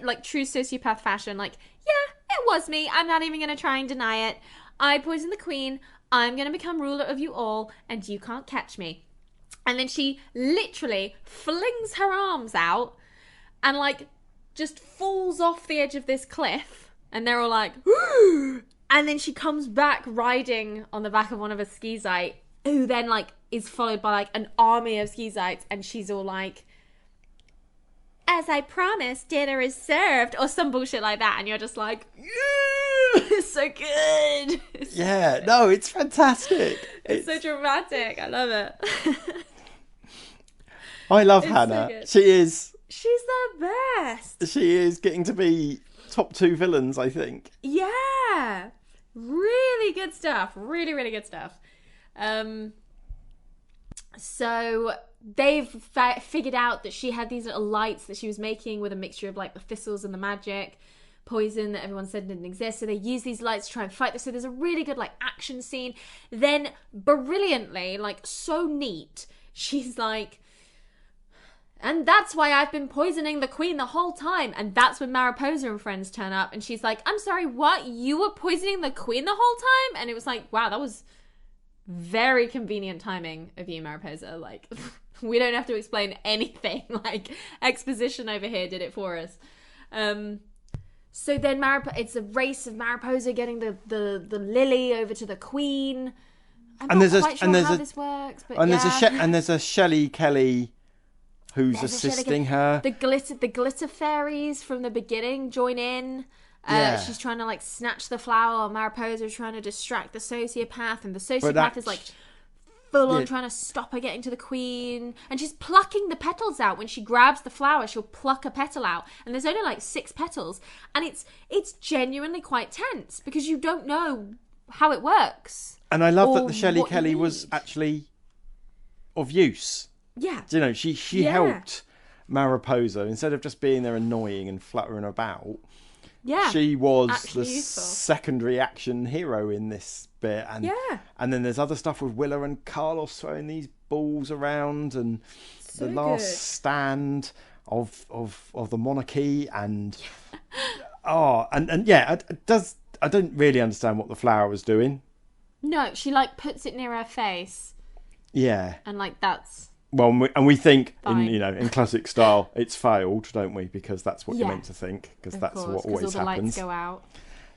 like true sociopath fashion, like, yeah, it was me. I'm not even going to try and deny it. I poisoned the Queen. I'm going to become ruler of you all, and you can't catch me. And then she literally flings her arms out and like just falls off the edge of this cliff, and they're all like, woo! And then she comes back riding on the back of one of her Skizite, who then like is followed by like an army of Skizites, and she's all like, as I promised, dinner is served, or some bullshit like that, and you're just like, it's so good. Yeah, no, it's fantastic. It's so dramatic. I love it. I love Hannah. So she's the best. She is getting to be top 2 villains, I think. Yeah, really good stuff. Really, really good stuff. So they've figured out that she had these little lights that she was making with a mixture of like the thistles and the magic poison that everyone said didn't exist. So they use these lights to try and fight this. So there's a really good like action scene. Then brilliantly, like so neat, she's like, and that's why I've been poisoning the Queen the whole time. And that's when Mariposa and friends turn up, and she's like, I'm sorry, what? You were poisoning the Queen the whole time? And it was like, wow, that was very convenient timing of you, Mariposa. Like, we don't have to explain anything. Like, exposition over here did it for us. So then it's a race of Mariposa getting the lily over to the Queen. I'm not quite sure how this works, but there's a Shelley Kelly who's assisting her. The glitter fairies from the beginning join in. She's trying to like snatch the flower, while Mariposa is trying to distract the sociopath, and the sociopath is like full on trying to stop her getting to the queen, and she's plucking the petals out. When she grabs the flower, she'll pluck a petal out, and there's only like 6 petals, and it's genuinely quite tense because you don't know how it works. And I love that the Shelley Kelly was actually of use. Yeah. You know, she helped Mariposa instead of just being there annoying and fluttering about. Yeah. She was actually the useful. secondary action hero in this bit. And then there's other stuff with Willa and Carlos throwing these balls around, and the last stand of the monarchy, and I don't really understand what the flower was doing. No, she like puts it near her face. Yeah. And like that's well, we think fine. in classic style it's failed, don't we? Because that's what you're meant to think, because that's course, what always all the happens. Lights go out.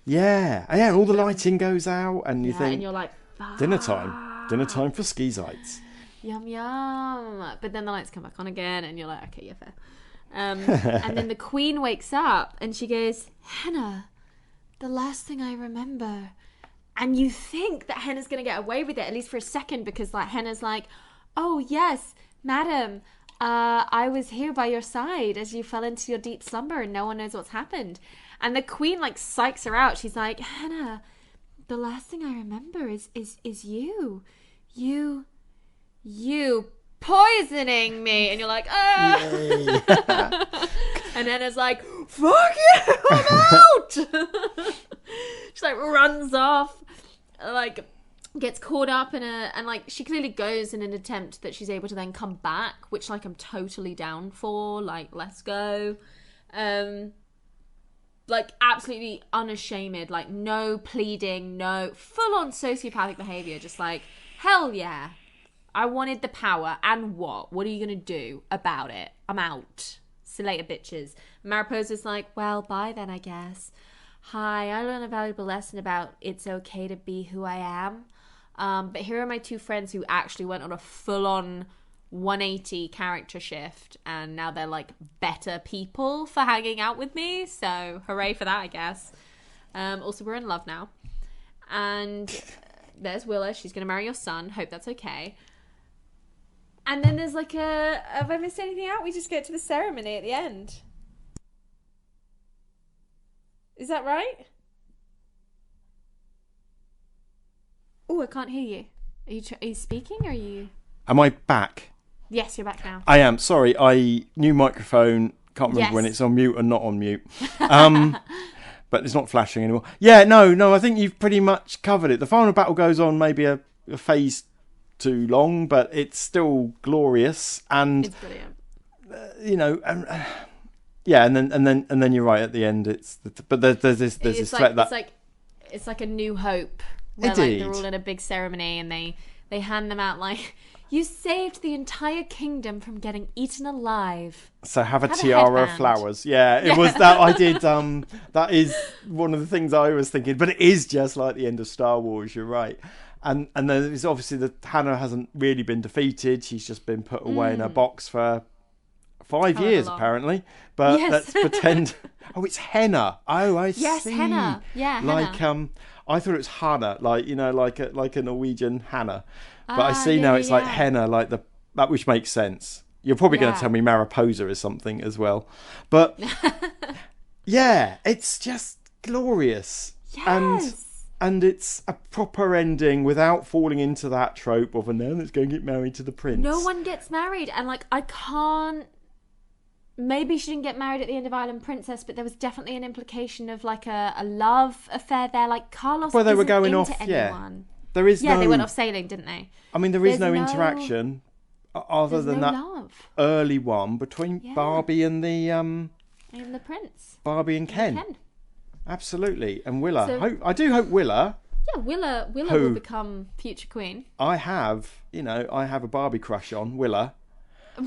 Yeah, and all the lighting goes out, and you think, and you're like, dinner time for Ski-Zites. Yum yum. But then the lights come back on again, and you're like, okay, you're fair. And then the queen wakes up, and she goes, Henna, the last thing I remember. And you think that Henna's going to get away with it, at least for a second, because like Henna's like, oh yes, madam, I was here by your side as you fell into your deep slumber and no one knows what's happened. And the queen like psychs her out. She's like, Henna, the last thing I remember is you poisoning me. And you're like, oh. And Henna's like, fuck you, I'm out. She like runs off, like gets caught up in and like she clearly goes in an attempt that she's able to then come back, which like I'm totally down for. Like, let's go. Like absolutely unashamed, like no pleading, no full on sociopathic behavior, just like, hell yeah, I wanted the power, and what are you gonna do about it? I'm out. See you later, bitches. Mariposa's like, well, bye then, I guess. Hi, I learned a valuable lesson about it's okay to be who I am. But here are my 2 friends who actually went on a full-on 180 character shift, and now they're like better people for hanging out with me. So hooray for that, I guess. Also, we're in love now. And there's Willa. She's going to marry your son. Hope that's okay. And then there's like have I missed anything out? We just get to the ceremony at the end. Is that right? Oh, I can't hear you. Are you speaking, or are you... Am I back? Yes, you're back now. I am. Sorry, new microphone. Can't remember when it's on mute or not on mute. But it's not flashing anymore. Yeah, no, I think you've pretty much covered it. The final battle goes on maybe a phase too long, but it's still glorious. And it's brilliant. And then you're right at the end. There's this threat that it's like a new hope. Where like they're all in a big ceremony and they hand them out like, you saved the entire kingdom from getting eaten alive. So have a tiara of flowers. Yeah, it was that I did. That is one of the things I was thinking. But it is just like the end of Star Wars. You're right. And there's obviously that Hannah hasn't really been defeated. She's just been put away in her box for 5 years apparently. But let's pretend. Oh, it's henna. Oh, I see. Yes, henna. Yeah, like henna. I thought it was Hannah, like like a Norwegian Hannah. But I see now it's like henna, like that, which makes sense. You're probably going to tell me Mariposa is something as well, but yeah, it's just glorious. Yes. And it's a proper ending without falling into that trope of, and now let's go and get married to the prince. No one gets married, and like I can't. Maybe she didn't get married at the end of Island Princess, but there was definitely an implication of like a love affair there. Like Carlos they were isn't going into off. anyone. There is they went off sailing, didn't they? I mean, there is no interaction other than that love. Early one between Barbie and the and the prince. Barbie and Ken. Absolutely, and Willa. I do hope Willa. Yeah, Willa will become future queen. I have a Barbie crush on Willa.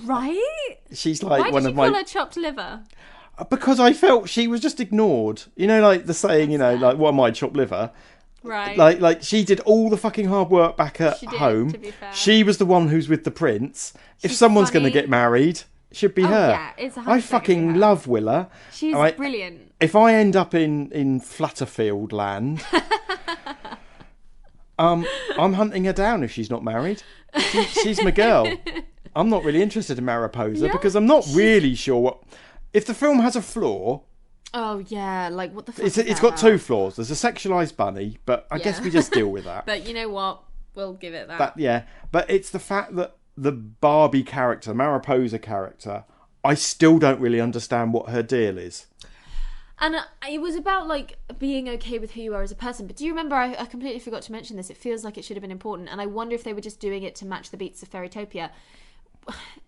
Right? She's like Why did you call her chopped liver? Because I felt she was just ignored. Like the saying, like, what am I, chopped liver? Right. Like she did all the fucking hard work back at She did, home. to be fair. She was the one who's with the prince. If She's someone's going to funny. get married, it should be her. Yeah, it's 100% I fucking gonna be her. love Willa. She's Like, brilliant. if I end up in Flutterfield land, I'm hunting her down if she's not married. She's my girl. I'm not really interested in Mariposa because I'm not really sure what. If the film has a flaw, Oh yeah, like what the fuck? it's got two flaws. There's a sexualised bunny, but I guess Yeah. we just deal with that. But you know what? We'll give it that. But it's the fact that the Barbie character, Mariposa character, I still don't really understand what her deal is. And it was about like being okay with who you are as a person. But do you remember? I completely forgot to mention this. It feels like it should have been important, and I wonder if they were just doing it to match the beats of Fairytopia,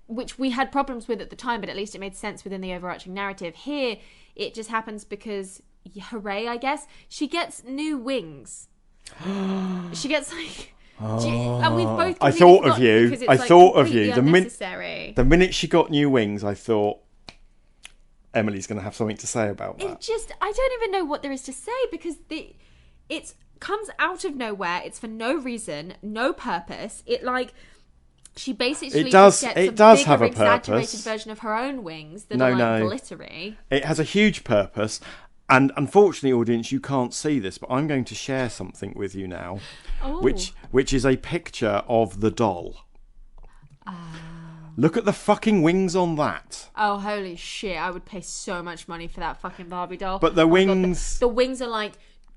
which we had problems with at the time. But at least it made sense within the overarching narrative. Here, it just happens because, hooray! I guess she gets new wings. She gets like. And we've both I thought of forgotten you. because it's, I like, thought of you. completely unnecessary. The minute she got new wings, I thought Emily's going to have something to say about that. It just, I don't even know what there is to say because it comes out of nowhere. It's for no reason, no purpose. It like she basically It does- just it gets does bigger, have a exaggerated purpose. version of her own wings that No, are like no. glittery. It has a huge purpose. And unfortunately, audience, you can't see this, but I'm going to share something with you now, Oh. which is a picture of the doll. Look at the fucking wings on that. Oh, holy shit! I would pay so much money for that fucking Barbie doll. But the Oh my God, wings... the wings are like.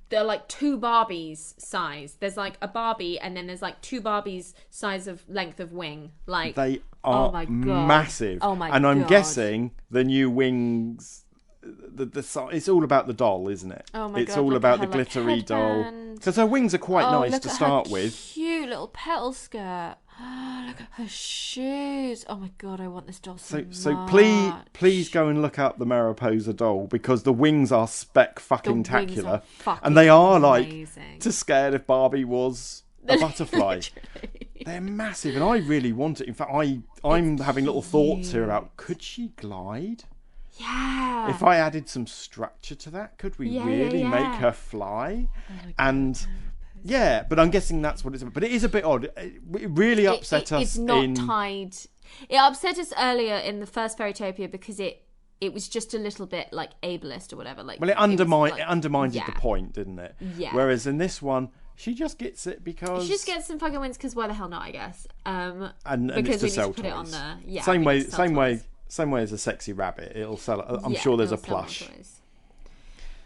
They're like two Barbies size. There's like a Barbie and then there's like two Barbies size of length of wing. Like They are oh my God. massive. Oh my And I'm God. guessing the new wings... it's all about the doll, isn't it? Oh my it's God, all look at about her, the like, glittery doll. headband. Because her wings are quite Oh, nice look to at start her with. cute little petal skirt. Look at her shoes. Oh my God, I want this doll so much. Please go and look up the Mariposa doll because the wings are fucking tacular, fucking and they are like amazing. to scared if Barbie was a butterfly. Literally. They're massive, and I really want it. In fact, I'm having little thoughts here about could she glide? Yeah. If I added some structure to that, could we really yeah. make her fly? Oh my God. And yeah, but I'm guessing that's what it's about. But it is a bit odd. It really upset us. It's not tied. It upset us earlier in the first Fairytopia because it was just a little bit like ableist or whatever. Like, Well, it undermined yeah. the point, didn't it? Yeah. Whereas in this one, she just gets it because She just gets some fucking wins because why the hell not? I guess. and because it's we to need sell to put it on toys. the yeah. Same we way, need to sell toys. same way as a sexy rabbit. It'll sell. I'm Yeah, sure there's a it'll sell more plush. toys.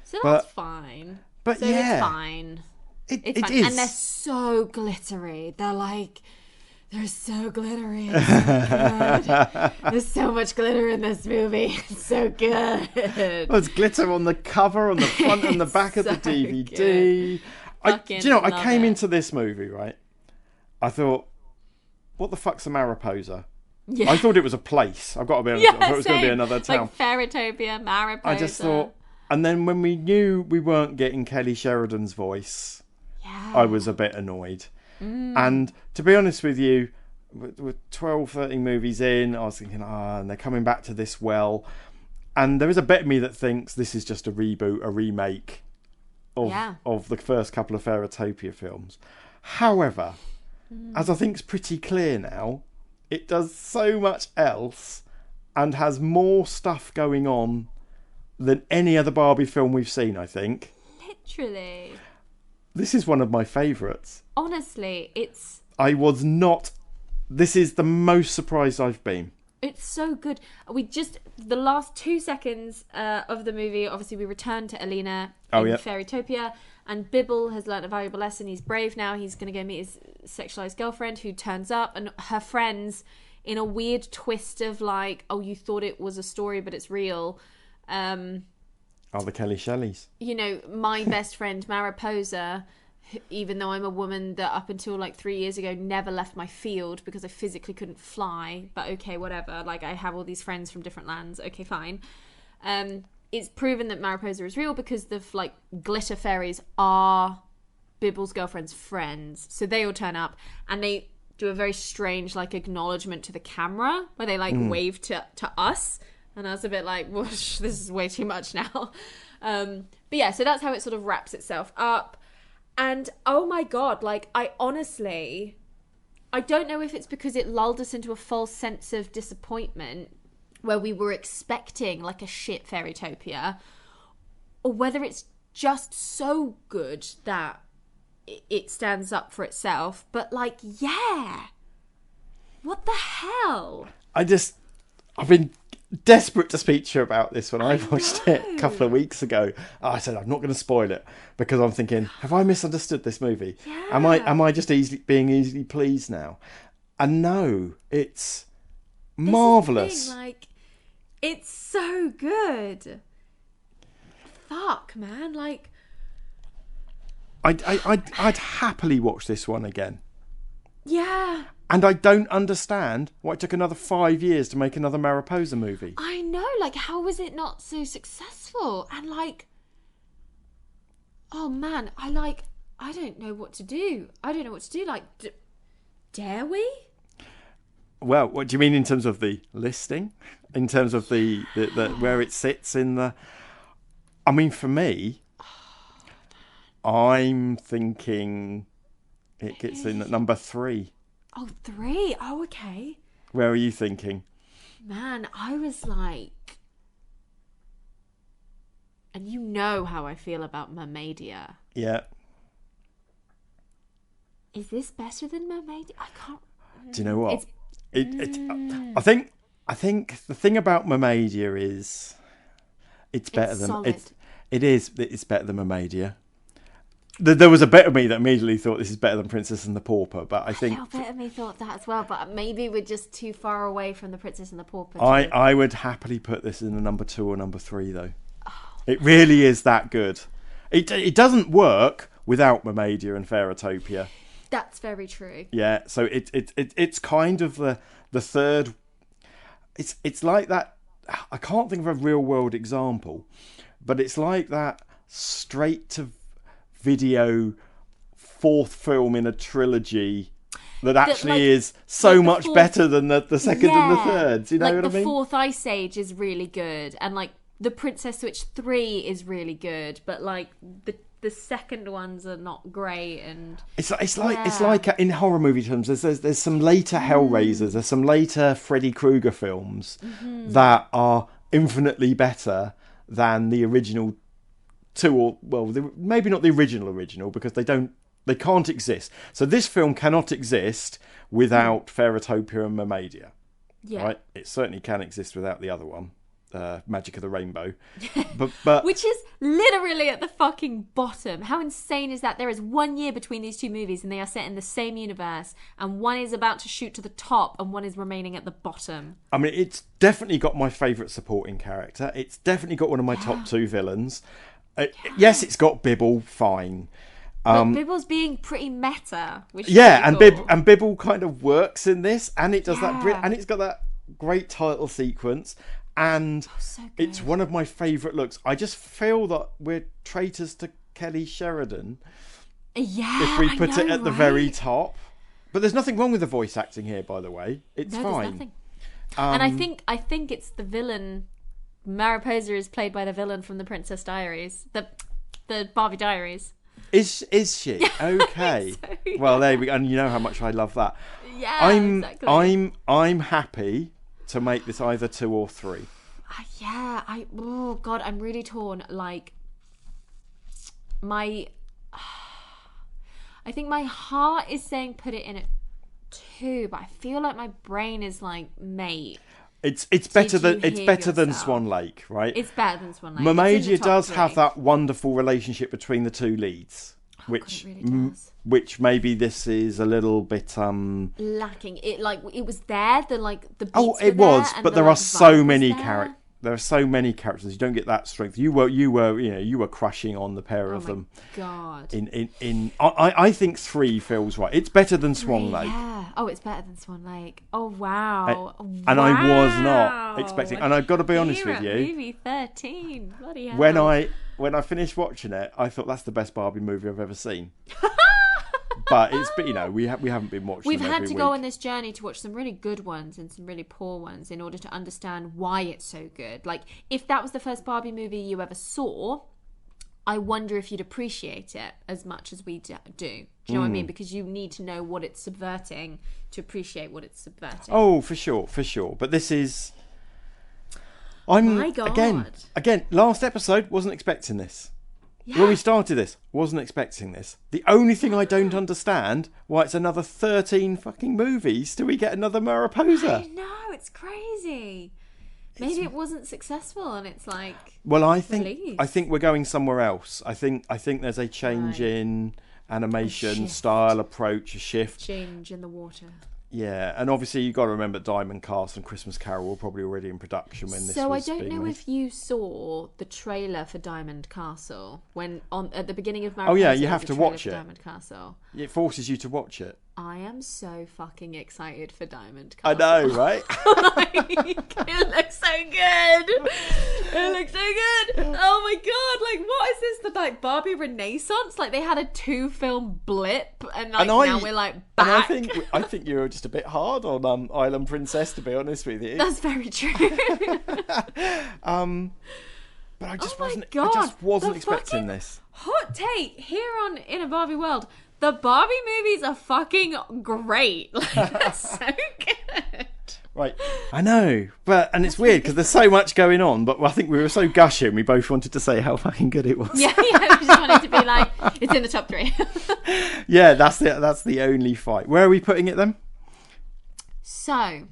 So But- that's fine. But So yeah, it's fine. it It's fine. is. And they're so glittery. They're so glittery. It's so good. There's so much glitter in this movie. It's so good. There's glitter on the cover, on the front and the back of the So DVD. good. Do Fucking you know, I love came it. into this movie, right? I thought, what the fuck's a Mariposa? Yeah. I thought it was a place. I've got to be honest. I thought it was going to be same. another town. Like Fairytopia, Mariposa. I just thought, and then when we knew we weren't getting Kelly Sheridan's voice, yeah. I was a bit annoyed. Mm. And to be honest with you, with 12, 13 movies in, I was thinking, and they're coming back to this well. And there is a bit of me that thinks this is just a reboot, a remake of the first couple of Fairytopia films. However, as I think is pretty clear now, it does so much else and has more stuff going on than any other Barbie film we've seen, I think. Literally. This is one of my favourites. Honestly, This is the most surprised I've been. it's so good. The last 2 seconds of the movie, obviously we return to Alina in Fairytopia, and Bibble has learnt a valuable lesson. He's brave now. He's going to go meet his sexualised girlfriend who turns up, and her friends, in a weird twist of like, oh, you thought it was a story, but it's real. Are the Kelly Shelleys. You know, my best friend Mariposa, even though I'm a woman that up until like 3 years ago never left my field because I physically couldn't fly, but okay, whatever, like I have all these friends from different lands, okay, fine. It's proven that Mariposa is real because the like glitter fairies are Bibble's girlfriend's friends, so they all turn up and they do a very strange like acknowledgement to the camera where they like wave to us, and I was a bit like, whoosh, this is way too much now. But yeah, so that's how it sort of wraps itself up. And oh my God, like I don't know if it's because it lulled us into a false sense of disappointment where we were expecting like a shit Fairytopia, or whether it's just so good that it stands up for itself. But like, yeah, what the hell? I've been desperate to speak to you about this when I watched it a couple of weeks ago. I said I'm not going to spoil it because I'm thinking, have I misunderstood this movie? Yeah. Am I just being easily pleased now? And no, it's marvelous. Like, it's so good. Fuck, man, like. I'd happily watch this one again. Yeah. And I don't understand why it took another 5 years to make another Mariposa movie. I know, like, how was it not so successful? And, like, oh, man, I don't know what to do. Like, dare we? Well, what do you mean in terms of the listing? In terms of the where it sits in the... I mean, for me, I'm thinking it gets in at number 3. Oh, 3? Oh, okay. Where are you thinking? Man, I was like... And you know how I feel about Mermaidia. Yeah. Is this better than Mermaidia? I can't... Do you know what? I think the thing about Mermaidia is it's better than... Solid. It's better than Mermaidia. There was a bit of me that immediately thought this is better than Princess and the Pauper, but I think... A little bit of me thought that as well, but maybe we're just too far away from the Princess and the Pauper. I would happily put this in the number 2 or number 3, though. Oh, it really is that good. It doesn't work without Mermaidia and Fairytopia. That's very true. Yeah, so it's kind of the third... It's like that... I can't think of a real-world example, but it's like that straight-to-video fourth film in a trilogy that actually is so much better than the second and the third. Do you know what I mean? The fourth Ice Age is really good, and like the Princess Switch 3 is really good, but like the second ones are not great. And it's like in horror movie terms, there's some later Hellraisers, there's some later Freddy Krueger films that are infinitely better than the original two, or maybe not the original because they can't exist. So this film cannot exist without Fairytopia and Mermaidia. Yeah. Right? It certainly can exist without the other one, Magic of the Rainbow. but which is literally at the fucking bottom. How insane is that? There is 1 year between these two movies and they are set in the same universe, and one is about to shoot to the top and one is remaining at the bottom. I mean, it's definitely got my favourite supporting character. It's definitely got one of my top 2 villains. Yes, it's got Bibble, fine. But Bibble's being pretty meta. Which is and cool. Bibble kind of works in this, and it does that, and it's got that great title sequence, and so it's one of my favourite looks. I just feel that we're traitors to Kelly Sheridan. Yeah, if we put it at the very top. But there's nothing wrong with the voice acting here, by the way. It's fine. There's nothing. And I think it's the villain. Mariposa is played by the villain from the Princess Diaries, the Barbie Diaries. Is she? Okay. So, yeah. Well, there we go. And you know how much I love that. Yeah, exactly. I'm happy to make this either 2 or 3. Oh God, I'm really torn. Like I think my heart is saying put it in at 2, but I feel like my brain is like, mate. It's better than Swan Lake, right? It's better than Swan Lake. Mermaidia does have that wonderful relationship between the two leads, which maybe this is a little bit lacking. It was there. The beats it were was, there, but there are so many characters. There are so many characters. You don't get that strength. You were crushing on the pair of them. God. I think 3 feels right. It's better than Swan Lake. Yeah. Oh, it's better than Swan Lake. Oh wow. And I was not expecting. And I've got to be honest with you. Movie 13. Bloody hell. When I finished watching it, I thought that's the best Barbie movie I've ever seen. But we haven't been watching. We've them had every to week. go on this journey to watch some really good ones and some really poor ones in order to understand why it's so good. Like, if that was the first Barbie movie you ever saw, I wonder if you'd appreciate it as much as we do. Do you know what I mean? Because you need to know what it's subverting to appreciate what it's subverting. Oh, for sure. But this is... My God. Again, last episode, wasn't expecting this. Yeah. When we started this, wasn't expecting this. The only thing I don't understand, why it's another 13 fucking movies till we get another Mariposa. I know, it's crazy. Maybe it wasn't successful and it's like... Well, I released. think we're going somewhere else. I think there's a change in animation, style, approach, a shift. Change in the water. Yeah, and obviously you've got to remember Diamond Castle and Christmas Carol were probably already in production when this was So I don't being know released. if you saw the trailer for Diamond Castle at the beginning of Mariposa. Oh yeah, you have there's to a trailer watch for it. Diamond Castle. It forces you to watch it. I am so fucking excited for Diamond I Castle. know, right? It looks so good. It looks so good. Oh my god! Like, what is this? The like Barbie Renaissance? Like they had a 2-film blip, and like now we're like back. And I think you were just a bit hard on Island Princess, to be honest with you. That's very true. But I just God, wasn't the expecting fucking this. Hot take here on In a Barbie World. The Barbie movies are fucking great. Like, they're so good. Right, I know, and it's weird because there's so much going on. But I think we were so gushing, we both wanted to say how fucking good it was. Yeah, we just wanted to be like, it's in the top 3. Yeah, that's the only fight. Where are we putting it then? So,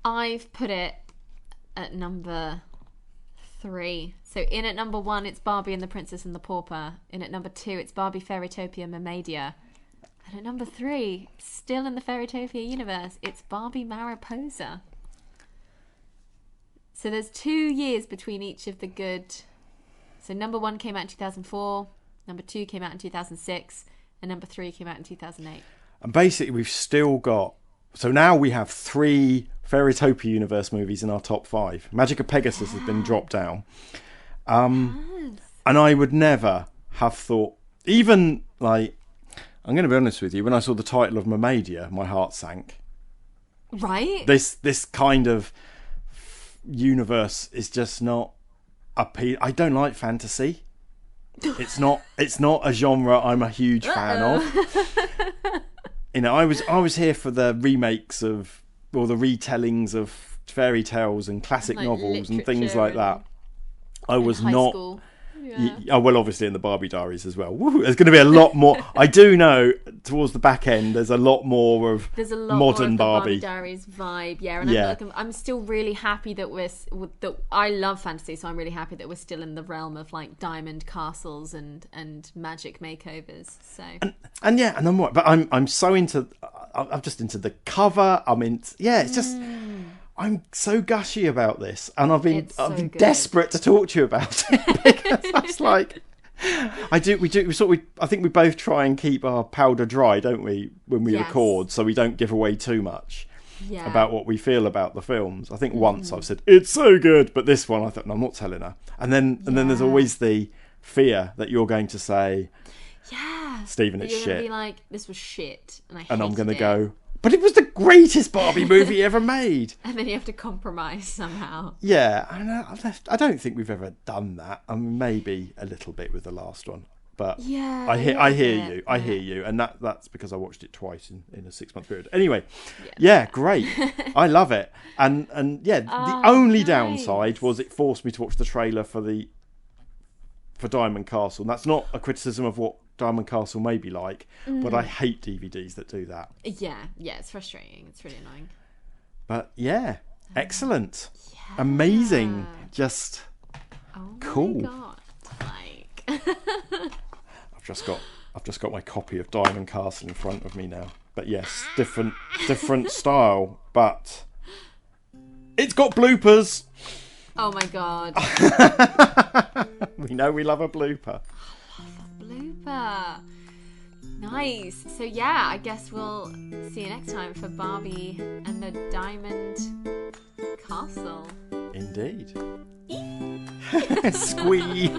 I've put it at number 3. So in at number 1, it's Barbie and the Princess and the Pauper. In at number 2, it's Barbie, Fairytopia, Mermaidia. And at number 3, still in the Fairytopia universe, it's Barbie Mariposa. So there's 2 years between each of the good. So number 1 came out in 2004, number 2 came out in 2006, and number 3 came out in 2008. And basically, we've still got... So now we have 3 Fairytopia universe movies in our top 5. Magic of Pegasus has been dropped down. And I would never have thought... Even, like... I'm going to be honest with you. When I saw the title of Mermaidia, my heart sank. Right? This kind of universe is just not appealing. I don't like fantasy. It's not a genre I'm a huge fan of. You know, I was here for the remakes of, or the retellings of fairy tales and classic like novels and things literature like that. I was high not. school. Yeah. Oh, well, obviously in the Barbie Diaries as well. Woo, there's going to be a lot more. I do know towards the back end there's a lot more of There's a lot modern more of Barbie. the Barbie Diaries vibe, yeah. And Yeah. I'm still really happy that I love fantasy, so I'm really happy that we're still in the realm of like diamond castles and magic makeovers. So And I'm right, but I'm so into. I'm just into the cover. It's just. I'm so gushy about this, and I've been good. desperate to talk to you about it because that's like. I think we both try and keep our powder dry, don't we, when we Yes. record, so we don't give away too much yeah. about what we feel about the films. I think once I've said it's so good, but this one I thought, no, I'm not telling her. And then there's always the fear that you're going to say, yeah, Stephen, it's you're gonna shit, be like, this was shit, and I'm going to it. go, but it was the greatest Barbie movie ever made. And then you have to compromise somehow. Yeah, I don't think we've ever done that. Maybe a little bit with the last one, but Yeah, I hear you, and that's because I watched it twice in a 6-month period. Anyway, yeah, great, I love it, and yeah, the only downside was it forced me to watch the trailer for Diamond Castle, and that's not a criticism of what Diamond Castle may be like, but I hate DVDs that do that. Yeah, it's frustrating. It's really annoying. But yeah, excellent, amazing, just cool. My God. Like I've just got my copy of Diamond Castle in front of me now. But yes, different style, but it's got bloopers. oh my God. We know we love a blooper. Blooper. Nice. So yeah, I guess we'll see you next time for Barbie and the Diamond Castle. Indeed. Squee.